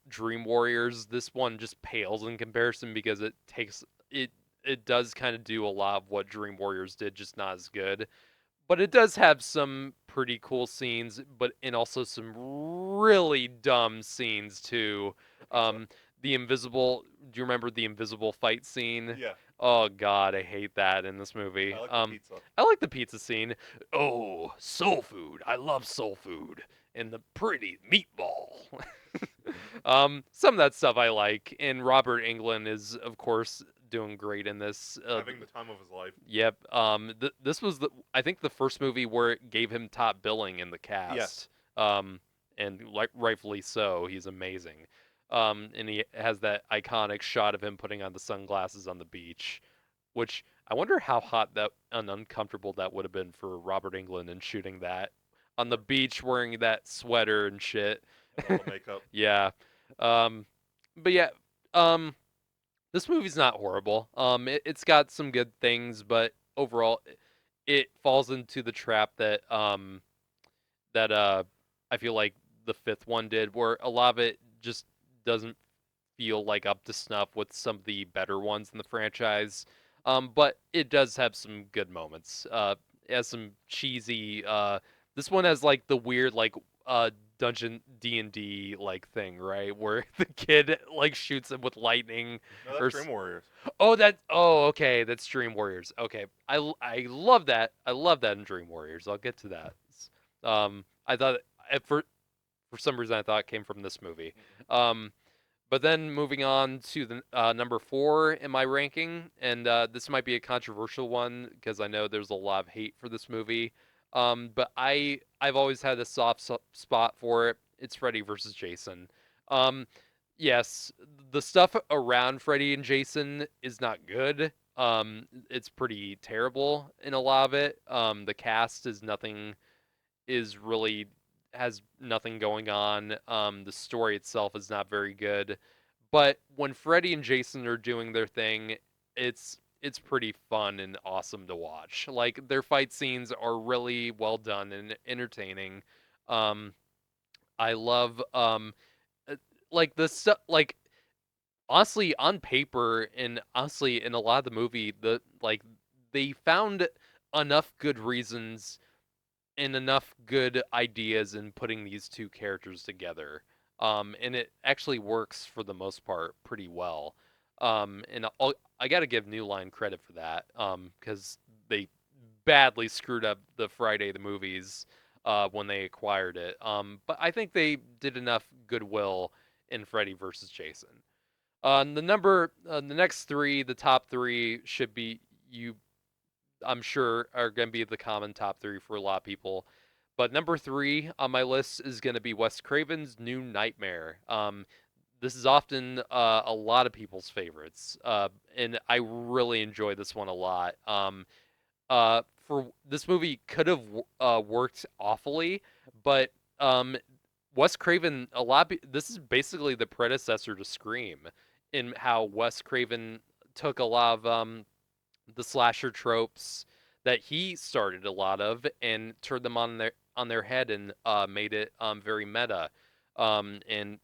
Dream Warriors, this one just pales in comparison because it does kind of do a lot of what Dream Warriors did, just not as good. But it does have some pretty cool scenes, and also some really dumb scenes too. Um, the invisible. Do you remember the invisible fight scene? Yeah. Oh God, I hate that in this movie. I like the pizza. I like the pizza scene. Oh, soul food. I love soul food and the pretty meatball. Some of that stuff I like, and Robert Englund is, of course, doing great in this. Having the time of his life. Yep. This was I think the first movie where it gave him top billing in the cast. Yes. And like rightfully so, he's amazing. And he has that iconic shot of him putting on the sunglasses on the beach, which I wonder how hot that and uncomfortable that would have been for Robert Englund and shooting that on the beach wearing that sweater and shit. And all the makeup. Yeah. But yeah, um, this movie's not horrible. It's got some good things, but overall, it falls into the trap that I feel like the fifth one did, where a lot of it just doesn't feel like up to snuff with some of the better ones in the franchise. But it does have some good moments. It has some cheesy. This one has like the weird dungeon D&D like thing, right? Where the kid like shoots him with lightning. No, or that's Dream Warriors. Okay, that's Dream Warriors. Okay, I love that. I love that in Dream Warriors. I'll get to that. I thought for some reason I thought it came from this movie. But then moving on to the number 4 in my ranking, and this might be a controversial one because I know there's a lot of hate for this movie. But I've always had a soft spot for it. It's Freddy versus Jason. Yes, the stuff around Freddy and Jason is not good. It's pretty terrible in a lot of it. The cast is really has nothing going on. The story itself is not very good. But when Freddy and Jason are doing their thing, it's pretty fun and awesome to watch. Like their fight scenes are really well done and entertaining. I love like the stuff like honestly on paper and honestly in a lot of the movie they found enough good reasons and enough good ideas in putting these two characters together. And it actually works for the most part pretty well. And I got to give New Line credit for that because they badly screwed up the Friday the movies when they acquired it. But I think they did enough goodwill in Freddy versus Jason. The next 3, the top 3 should be I'm sure are going to be the common top 3 for a lot of people. But number 3 on my list is going to be Wes Craven's New Nightmare. This is often a lot of people's favorites, and I really enjoy this one a lot. For this movie could have worked awfully, but Wes Craven this is basically the predecessor to Scream in how Wes Craven took a lot of the slasher tropes that he started a lot of and turned them on their head and made it very meta, and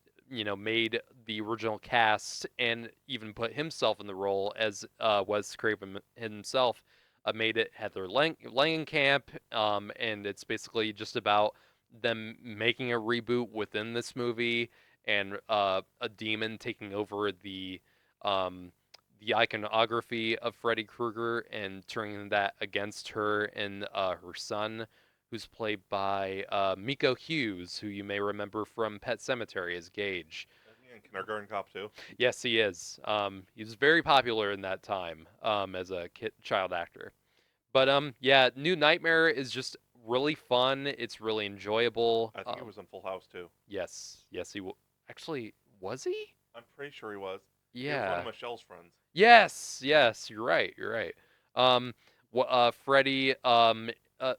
made the original cast and even put himself in the role as Wes Craven himself, made it Heather Langenkamp, and it's basically just about them making a reboot within this movie and a demon taking over the iconography of Freddy Krueger and turning that against her and her son, who's played by Miko Hughes, who you may remember from Pet Sematary as Gage. And Kindergarten Cop too. Yes, he is. He was very popular in that time as a child actor. But yeah, New Nightmare is just really fun. It's really enjoyable. I think he was in Full House too. Yes, he actually was he? I'm pretty sure he was. Yeah. He was one of Michelle's friends. Yes, you're right. Freddy,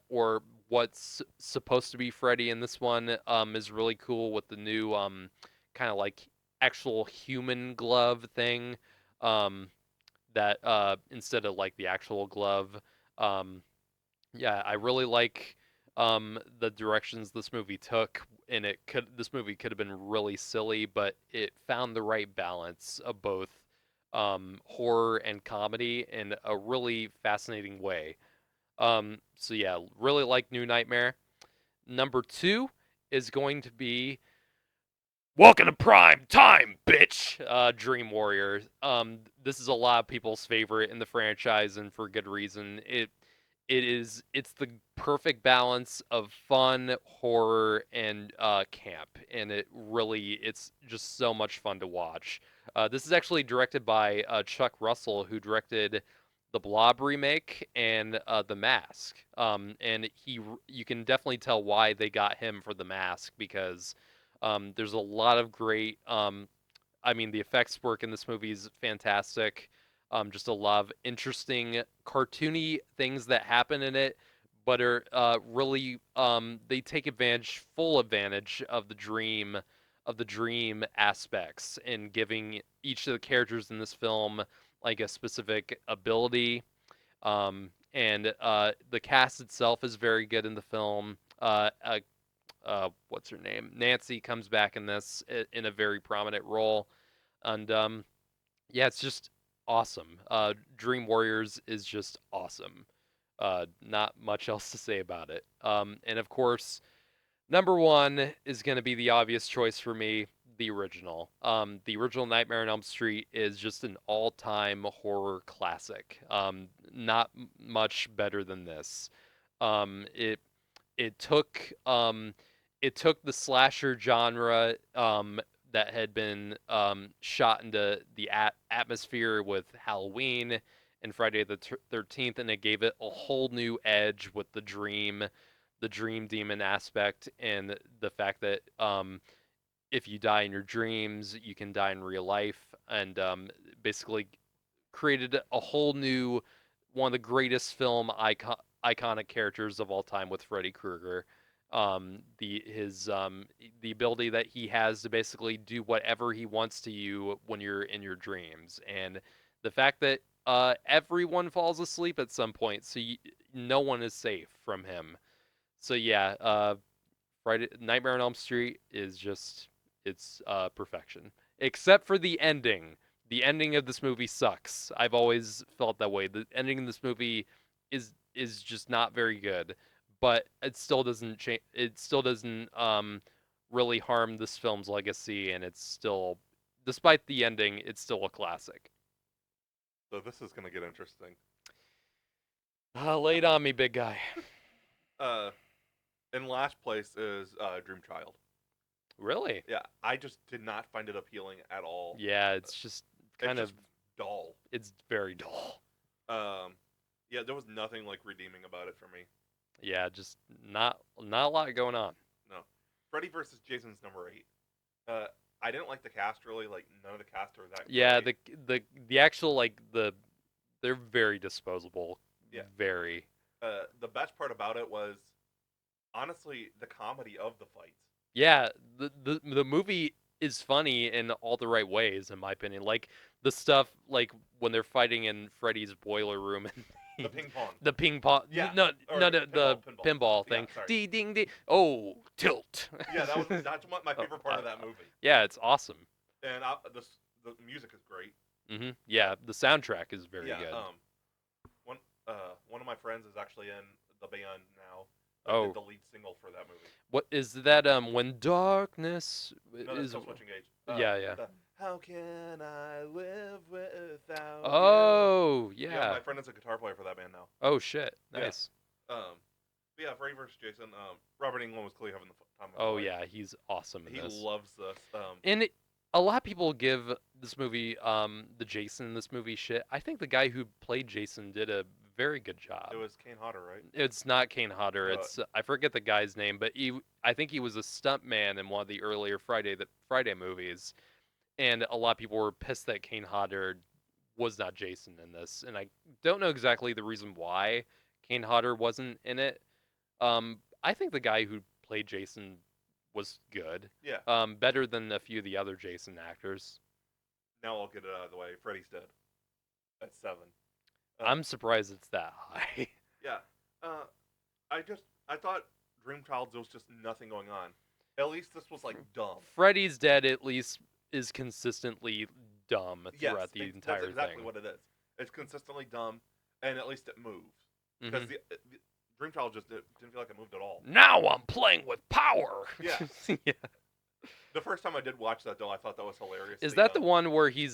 or what's supposed to be Freddy in this one, is really cool with the new, kind of like actual human glove thing, that instead of like the actual glove, yeah, I really like, the directions this movie took, and this movie could have been really silly, but it found the right balance of both horror and comedy in a really fascinating way. So yeah, really like New Nightmare. Number 2 is going to be Welcome to Prime Time, bitch. Dream Warrior. This is a lot of people's favorite in the franchise, and for good reason. it's the perfect balance of fun, horror, and camp, and it's just so much fun to watch. This is actually directed by Chuck Russell, who directed the Blob remake and The Mask. And you can definitely tell why they got him for The Mask, because there's a lot of great. I mean, the effects work in this movie is fantastic. Just a lot of interesting cartoony things that happen in it, but are really they take full advantage of the dream aspects, and giving each of the characters in this film like a specific ability. And the cast itself is very good in the film. What's her name? Nancy comes back in this in a very prominent role, and yeah, it's just awesome. Dream Warriors is just awesome. Not much else to say about it. And of course, number one is going to be the obvious choice for me, the original. The original Nightmare on Elm Street is just an all-time horror classic. Not much better than this. It it took um, it took the slasher genre that had been shot into the atmosphere with Halloween and Friday the 13th, and it gave it a whole new edge with the dream demon aspect, and the fact that if you die in your dreams, you can die in real life, and basically created a whole new one of the greatest iconic characters of all time with Freddy Krueger. The ability that he has to basically do whatever he wants to you when you're in your dreams, and the fact that everyone falls asleep at some point, so no one is safe from him. So yeah, Friday Nightmare on Elm Street is just it's perfection, except for the ending. The ending of this movie sucks. I've always felt that way. The ending in this movie is just not very good, but it still doesn't change. It still doesn't really harm this film's legacy, and it's still, despite the ending, it's still a classic. So this is gonna get interesting. Lay it on me, big guy. Uh, in last place is Dream Child. Really? Yeah, I just did not find it appealing at all. Yeah, it's just kind it's of just dull. it's very dull. Yeah, there was nothing like redeeming about it for me. Yeah, just not a lot going on. No, Freddy versus Jason's number 8. I didn't like the cast really. Like none of the cast are that. Yeah, great. the actual they're very disposable. Yeah. Very. The best part about it was honestly the comedy of the fights. Yeah, the movie is funny in all the right ways, in my opinion. Like the stuff like when they're fighting in Freddy's boiler room and The ping pong. the ping pong. Yeah, No, or no, no, the pinball. pinball Yeah, thing. sorry. Ding, ding, ding. Oh, tilt. Yeah, that's my favorite part of that movie. Yeah, it's awesome. And the music is great. Yeah, the soundtrack is very Yeah. good. One of my friends is actually in the band now. Oh. Did the lead single for that movie. What is that? When darkness No, that's is. still switching age. Yeah. How can I live without Oh, you? yeah. My friend is a guitar player for that band now. Oh shit, Yeah. nice. But yeah, Freddy vs. Jason. Robert Englund was clearly having the time of his Oh life. yeah, he's awesome in He this. loves this. And a lot of people give this movie, the Jason in this movie shit. I think the guy who played Jason did a very good job. It was Kane Hodder, right? It's not Kane Hodder. No. It's I forget the guy's name, but I think he was a stuntman in one of the earlier Friday movies, and a lot of people were pissed that Kane Hodder was not Jason in this, and I don't know exactly the reason why Kane Hodder wasn't in it. I think the guy who played Jason was good. Yeah. Better than a few of the other Jason actors. Now I'll get it out of the way. Freddy's dead. At 7. I'm surprised it's that high. Yeah. I thought Dream Child there was just nothing going on. At least this was like dumb. Freddy's Dead at least is consistently dumb Yes, throughout the entire that's exactly thing. what it is. It's consistently dumb, and at least it moves. Because Mhm. the Dream Child just didn't feel like it moved at all. Now I'm playing with power. Yeah. Yeah. The first time I did watch that though, I thought that was hilarious. Is that the one where he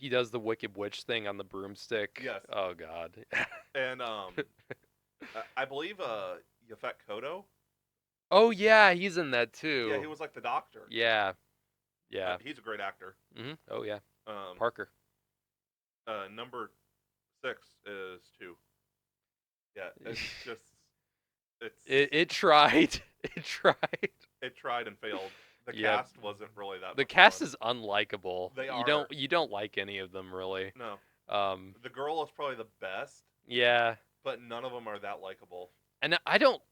does the Wicked Witch thing on the broomstick? Yes. Oh God. And I believe Yafet Kodo. Oh yeah, he's in that too. Yeah, he was like the doctor. Yeah, yeah. He's a great actor. Oh yeah, Um, Parker. Number 6 is 2. Yeah, it's just It tried. It tried. it tried and failed. The Yeah. cast wasn't really that. The much cast fun. is unlikable. They You don't like any of them really. No. Um, The girl is probably the best, yeah, but none of them are that likable. and I don't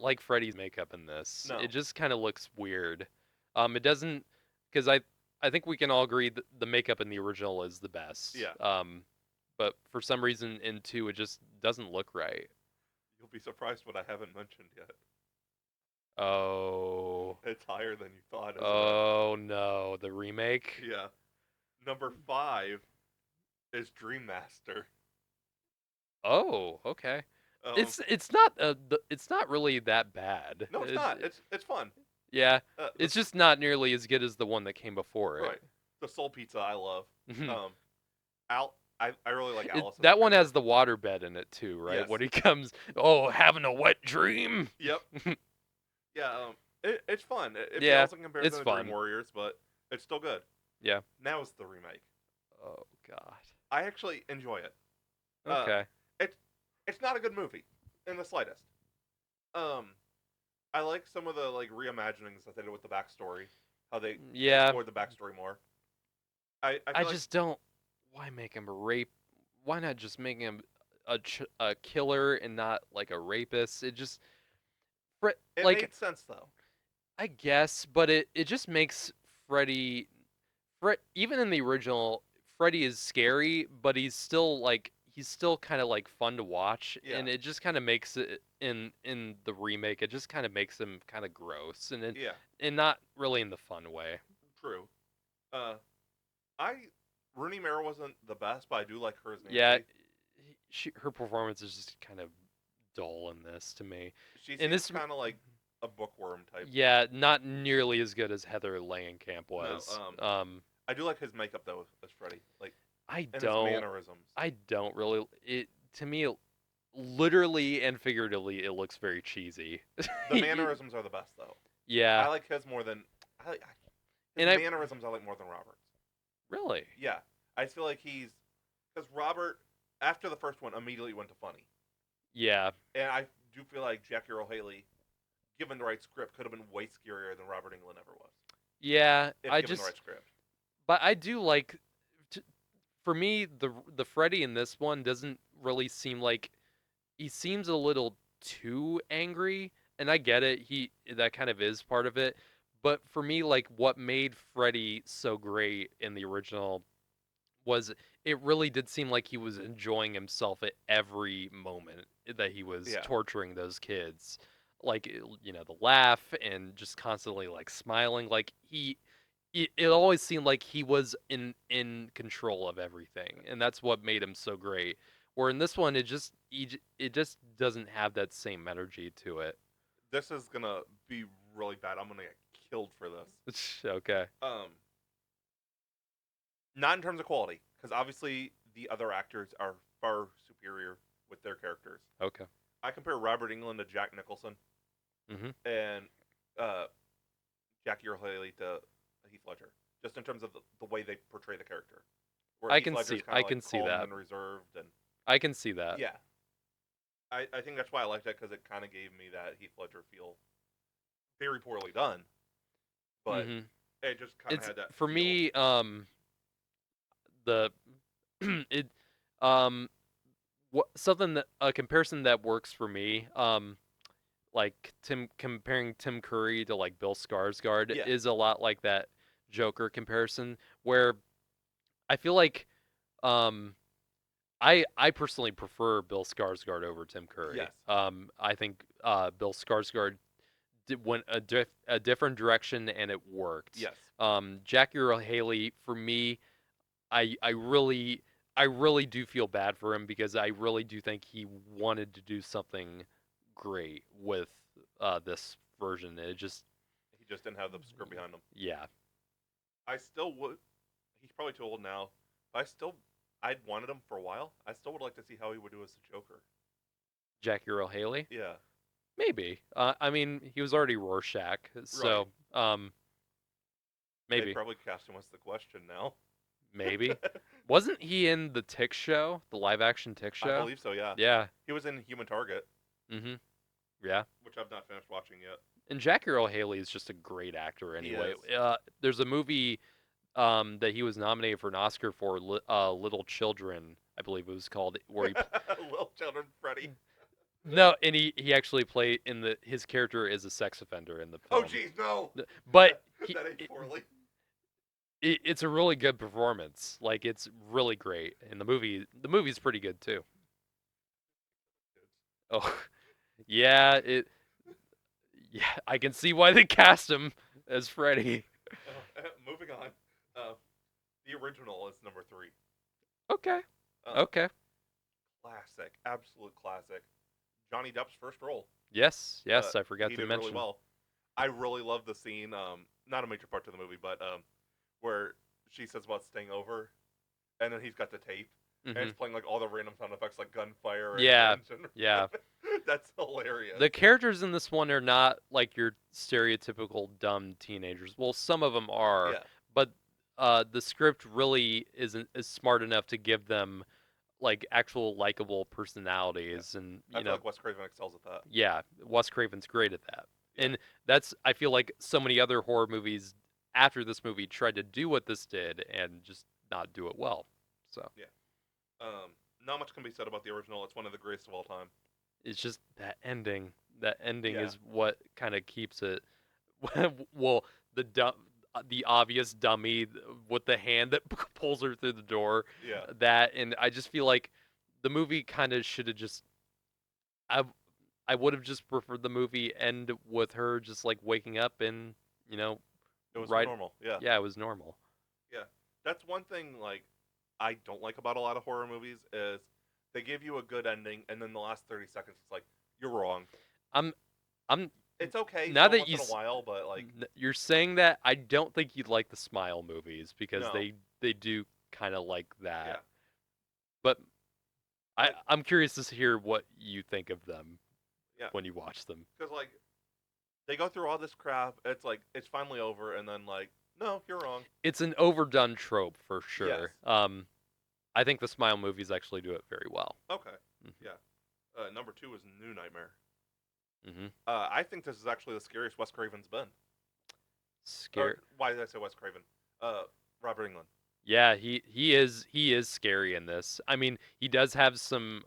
like Freddy's makeup in this. No. It just kind of looks weird. It doesn't because I think we can all agree that the makeup in the original is the best. Yeah. But for some reason in 2 it just doesn't look right. You'll be surprised what I haven't mentioned yet. Oh. It's higher than you thought. Isn't Oh no, the remake. it? Yeah. Number 5 is Dream Master. Oh, okay. Um, It's not it's not really that bad. no, it's not. It's fun. Yeah, The- it's just not nearly as good as the one that came before it. right. The Soul Pizza I love. I really like It- Alice. that one has the water bed in it too, right? Yes. When he comes, oh, having a wet dream. Yep. Yeah. It's fun. It Yeah, pales in comparison it's to fun. Dream Warriors, but it's still good. Yeah. Now it's the remake. Oh God. I actually enjoy it. Okay. It's not a good movie in the slightest. I like some of the like reimaginings that they did with the backstory. How they Yeah. explored the backstory more. I feel I like- just don't. Why make him a rape? Why not just make him a killer and not like a rapist? It just it like made sense though. I guess, but it just makes Freddy. Even in the original, Freddy is scary, but he's still kind of like fun to watch, and Yeah. it just kind of makes it in the remake. It just kind of makes him kind of gross, Yeah, and not really in the fun way. true. I Rooney Mara wasn't the best, but I do like her as Nancy. Yeah, her performance is just kind of dull in this to me. She and seems this- kind of like a bookworm type. Yeah, not nearly as good as Heather Langenkamp was. I do like his makeup though as Freddy, like I and his don't. mannerisms. I don't really. It to me, literally and figuratively, it looks very cheesy. The mannerisms are the best though. Yeah. I like his more than his And I- mannerisms I like more than Robert's. Really? Yeah, I feel like because Robert after the first one immediately went to funny, Yeah. and I do feel like Jackie Earle Haley, given the right script, could have been way scarier than Robert Englund ever was. Yeah. If I given just. the right script. But I do like. For me, the Freddy in this one doesn't really seem like he seems a little too angry, and I get it. That kind of is part of it. But for me, like what made Freddy so great in the original was it really did seem like he was enjoying himself at every moment that he was Yeah. torturing those kids. Like the laugh and just constantly like smiling. Like it always seemed like he was in control of everything, and that's what made him so great. Where in this one, it just doesn't have that same energy to it. This is gonna be really bad. I'm gonna get killed for this. Okay. Not in terms of quality, because obviously the other actors are far superior with their characters. Okay. I compare Robert Englund to Jack Nicholson, Mhm. and Jackie Earle Haley to Heath Ledger, just in terms of the way they portray the character. Where I Heath can Ledger's see- kinda, I like, can see calm that. and reserved, and I can see that. yeah, I think that's why I liked it because it kind of gave me that Heath Ledger feel. Very poorly done, but Mhm. it just kind of It's had that. for feel. me. The it something that a comparison that works for me. Like comparing Tim Curry to like Bill Skarsgård Yeah. is a lot like that Joker comparison, where I feel like I personally prefer Bill Skarsgård over Tim Curry. Yes. I think Bill Skarsgård went a different direction and it worked. Yes. Jackie Earle Haley, for me, I really do feel bad for him because I really do think he wanted to do something great with this version. It just He just didn't have the script behind him. yeah. I still would. He's probably too old now, but I'd wanted him for a while. I still would like to see how he would do as the Joker. Jackie Earle Haley? Yeah. Maybe. I mean, he was already Rorschach, so They maybe, probably cast him as the Question now. maybe. Wasn't he in the Tick Show, the live-action Tick I Show? believe so, yeah. Yeah. He was in Human Target, Mm-hmm. Yeah. which I've not finished watching yet. And Jackie Earle Haley is just a great actor anyway. is. There's a movie that he was nominated for an Oscar for, Little Children, I believe it was called, where he Little Children Freddy. no, and he actually played in his character is a sex offender in the Oh, film. jeez, no. But That ain't poorly. it's a really good performance. Like, it's really great, and the movie's pretty good too. Oh, yeah, yeah, I can see why they cast him as Freddy. Moving on. The original is number 3. Okay, Uh, okay, Classic. Absolute classic. Johnny Depp's first role. yes, I He forgot to did mention. really well. I really love the scene, not a major part to the movie, but where she says about staying over, and then he's got the tape, and Mhm. it's playing like all the random sound effects like gunfire and Yeah, engine. yeah. That's hilarious. The characters in this one are not like your stereotypical dumb teenagers. Well, some of them are, Yeah. but the script really is smart enough to give them like actual likable personalities, and I feel like Wes Craven excels at that. yeah, Wes Craven's great at that. Yeah. And that's I feel like so many other horror movies after this movie tried to do what this did and just not do it well. So Not much can be said about the original. It's one of the greatest of all time. it's just that ending. That ending Yeah. is what kind of keeps it. Well, the obvious dummy with the hand that pulls her through the door. Yeah. That, and I just feel like the movie kind of should have just. I would have just preferred the movie end with her just like waking up and It was right. normal. Yeah. Yeah, it was normal. That's one thing like I don't like about a lot of horror movies is they give you a good ending and then the last 30 seconds it's like you're wrong. I'm It's okay Now that once you in a while, but like you're saying that, I don't think you'd like the Smile movies because No. they do kind of like that. Yeah. But Like- I'm curious to hear what you think of them Yeah. when you watch them. because like they go through all this crap. It's like it's finally over, and then like no, you're wrong. It's an overdone trope for sure. Yes. I think the Smile movies actually do it very well. Okay. Mhm. Yeah. Number 2 is New Nightmare. Mm-hmm. I think this is actually the scariest Wes Craven's been. Scary. Or, why did I say Wes Craven? Robert Englund. Yeah, he is scary in this. I mean, he does have some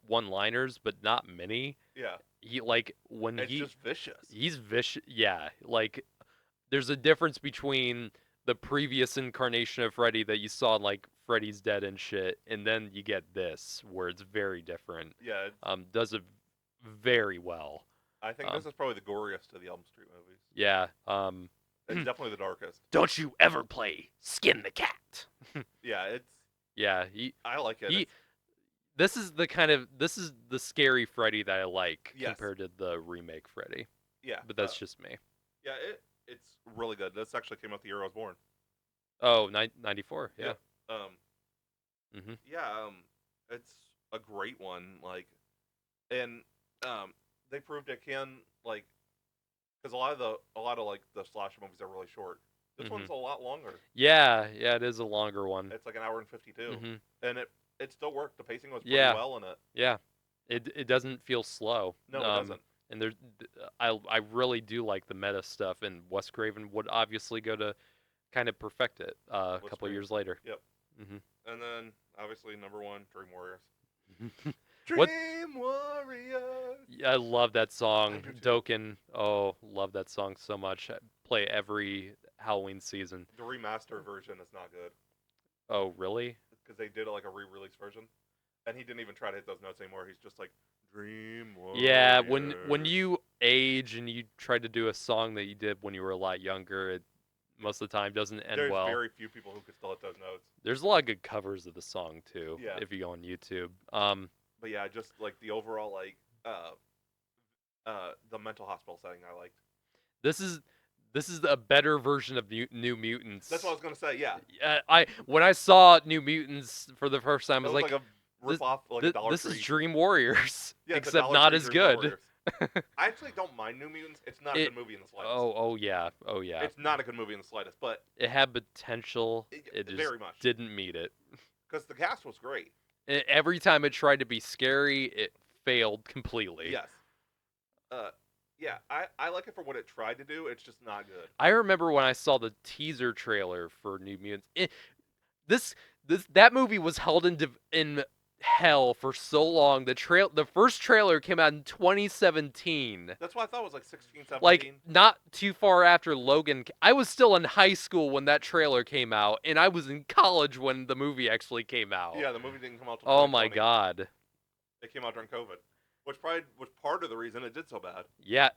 one-liners, but not many. Yeah. He like when It's just vicious. he's vicious. Yeah, like there's a difference between the previous incarnation of Freddy that you saw in like Freddy's Dead and shit, and then you get this where it's very different. Yeah. Does it very well. I think this is probably the goriest of the Elm Street movies. Yeah. It's definitely the darkest. Don't you ever play Skin the Cat? Yeah, it's. Yeah, I like it. he this is the scary Freddy that I like Yes. compared to the remake Freddy. Yeah. But that's just me. Yeah, it's really good. This actually came out the year I was born. Oh, 94. Yeah. Mhm. Yeah. It's a great one. Like, and they proved it can like, because a lot of like the slasher movies are really short. This Mhm. one's a lot longer. Yeah, it is a longer one. It's like an hour and 52, Mhm. and it still worked. The pacing was pretty Yeah. well in it. Yeah. It doesn't feel slow. No, it doesn't. And there's I really do like the meta stuff, and Wes Craven would obviously go to kind of perfect it a Wes couple Craven. years later. Yep. Hmm. And then obviously number 1, Dream Warriors. What- Dream Warriors. Yeah, I love that song. I do too. Dokken. Oh, love that song so much. I play every Halloween season. The remastered version is not good Oh, really? because they did like a re-release version, and he didn't even try to hit those notes anymore. He's just like Dream Warriors. Yeah, when you age and you try to do a song that you did when you were a lot younger, it most of the time doesn't end There's well. very few people who could still hit those notes. There's a lot of good covers of the song too, Yeah. if you go on YouTube. But yeah, just like the overall like the mental hospital setting I liked. This is a better version of New Mutants. That's what I was gonna say. Yeah, When I saw New Mutants for the first time, it I was was like a rip off like a Dollar This Tree. is Dream Warriors, Yeah, it's a except Dollar not Tree as Dream good. Warriors. I actually don't mind New Mutants. It's not a good movie in the slightest. Oh yeah. It's not a good movie in the slightest, but It had potential. It- It just very much. didn't meet it. because the cast was great. Every time it tried to be scary, it failed completely. Yes. Yeah, I like it for what it tried to do. It's just not good. I remember when I saw the teaser trailer for New Mutants. That movie was held in hell for so long. The first trailer came out in 2017. That's why I thought it was like 16, 17. Like not too far after Logan. I was still in high school when that trailer came out, and I was in college when the movie actually came out. Yeah, the movie didn't come out till Oh my 2020. god. It came out during COVID, which probably was part of the reason it did so bad. Yeah.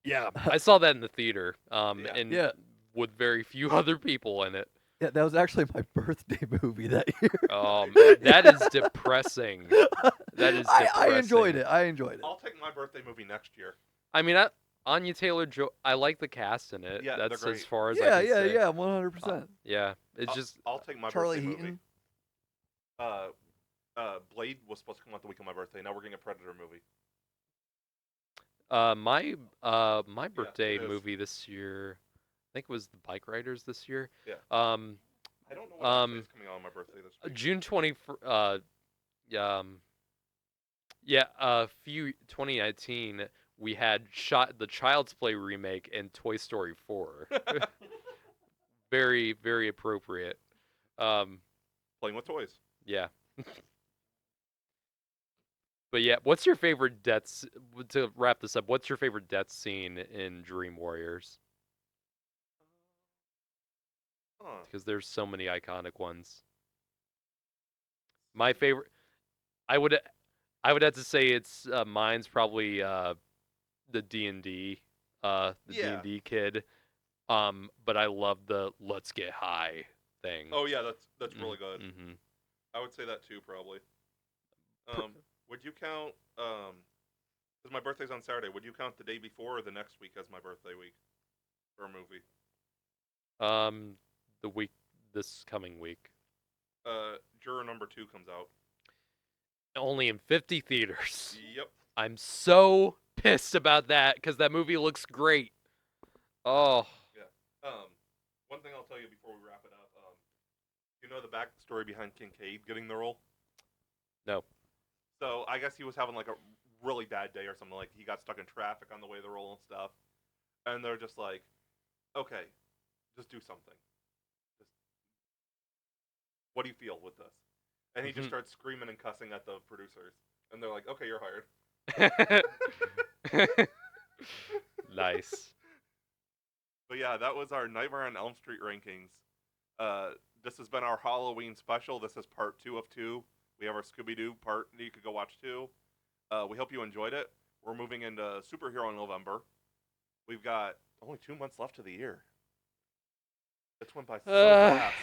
Yeah. I saw that in the theater. Yeah. And Yeah. with very few other people in it. Yeah, that was actually my birthday movie that year. That is depressing. That is depressing. I enjoyed it. I enjoyed it. I'll take my birthday movie next year. I mean, Anya Taylor-Joy. I like the cast in it. Yeah, they're that's great. as far as Yeah, I can say. 100%. Yeah, it's just I'll take my Charlie birthday movie. Heaton. Blade was supposed to come out the week of my birthday. Now we're getting a Predator movie. my birthday it is. movie this year. I think it was the Bike Riders this year. Yeah. I don't know what actually is coming out on my birthday this week. June 20. Few 2019. We had the Child's Play remake and Toy Story 4. Very, very appropriate. Playing with toys. Yeah. But yeah, what's your favorite deaths to wrap this up? What's your favorite death scene in Dream Warriors? Huh. Because there's so many iconic ones. My favorite, I would have to say it's mine's probably the D&D, the Yeah. D&D kid. But I love the "let's get high" thing. Oh yeah, that's really good. Mm-hmm. I would say that too, probably. Would you count? Because my birthday's on Saturday. Would you count the day before or the next week as my birthday week for a movie? This coming week, Juror number 2 comes out. only in 50 theaters. Yep. I'm so pissed about that because that movie looks great. Oh. One thing I'll tell you before we wrap it up. You know the backstory behind Kincaid getting the role? No. So I guess he was having like a really bad day or something. Like he got stuck in traffic on the way to the role and stuff. And they're just like, okay, just do something. What do you feel with this? And he just starts screaming and cussing at the producers. And they're like, okay, you're hired. Nice. But yeah, that was our Nightmare on Elm Street rankings. This has been our Halloween special. This is part 2 of 2. We have our Scooby-Doo part that you could go watch too. We hope you enjoyed it. We're moving into Superhero in November. We've got only 2 months left of the year. It's went by so fast.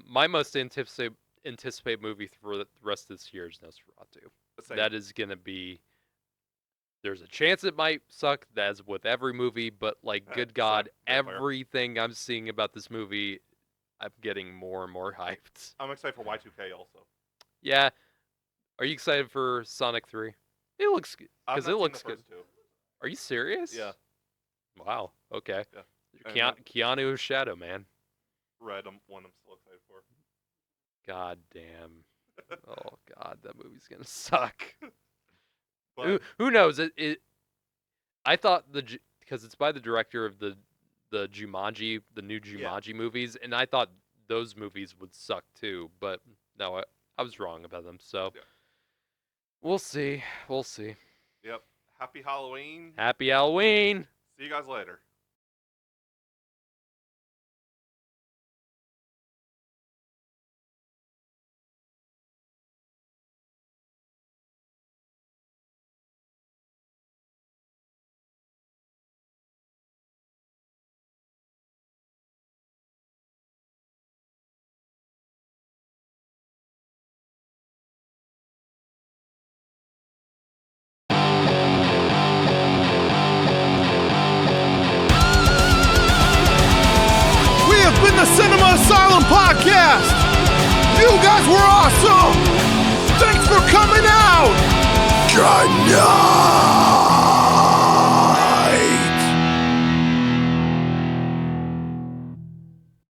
My most anticipated movie for the rest of this year is Nosferatu. Same. That is gonna be. There's a chance it might suck, as with every movie, but like, good God, vampire. everything I'm seeing about this movie, I'm getting more and more hyped. I'm excited for Y2K also. Yeah. Are you excited for Sonic 3? It looks good. I've Because not it seen looks the good. first 2. Are you serious? Yeah. Wow. Okay. Yeah. And Keanu Shadow, man. Red, one I'm still excited for. God damn. Oh God, that movie's gonna suck. But Who knows? I thought because it's by the director of the Jumanji, the new Jumanji movies, and I thought those movies would suck too. But no, I was wrong about them. So Yeah. we'll see. We'll see. Yep. Happy Halloween. Happy Halloween. See you guys later. You guys were awesome! Thanks for coming out! Good night!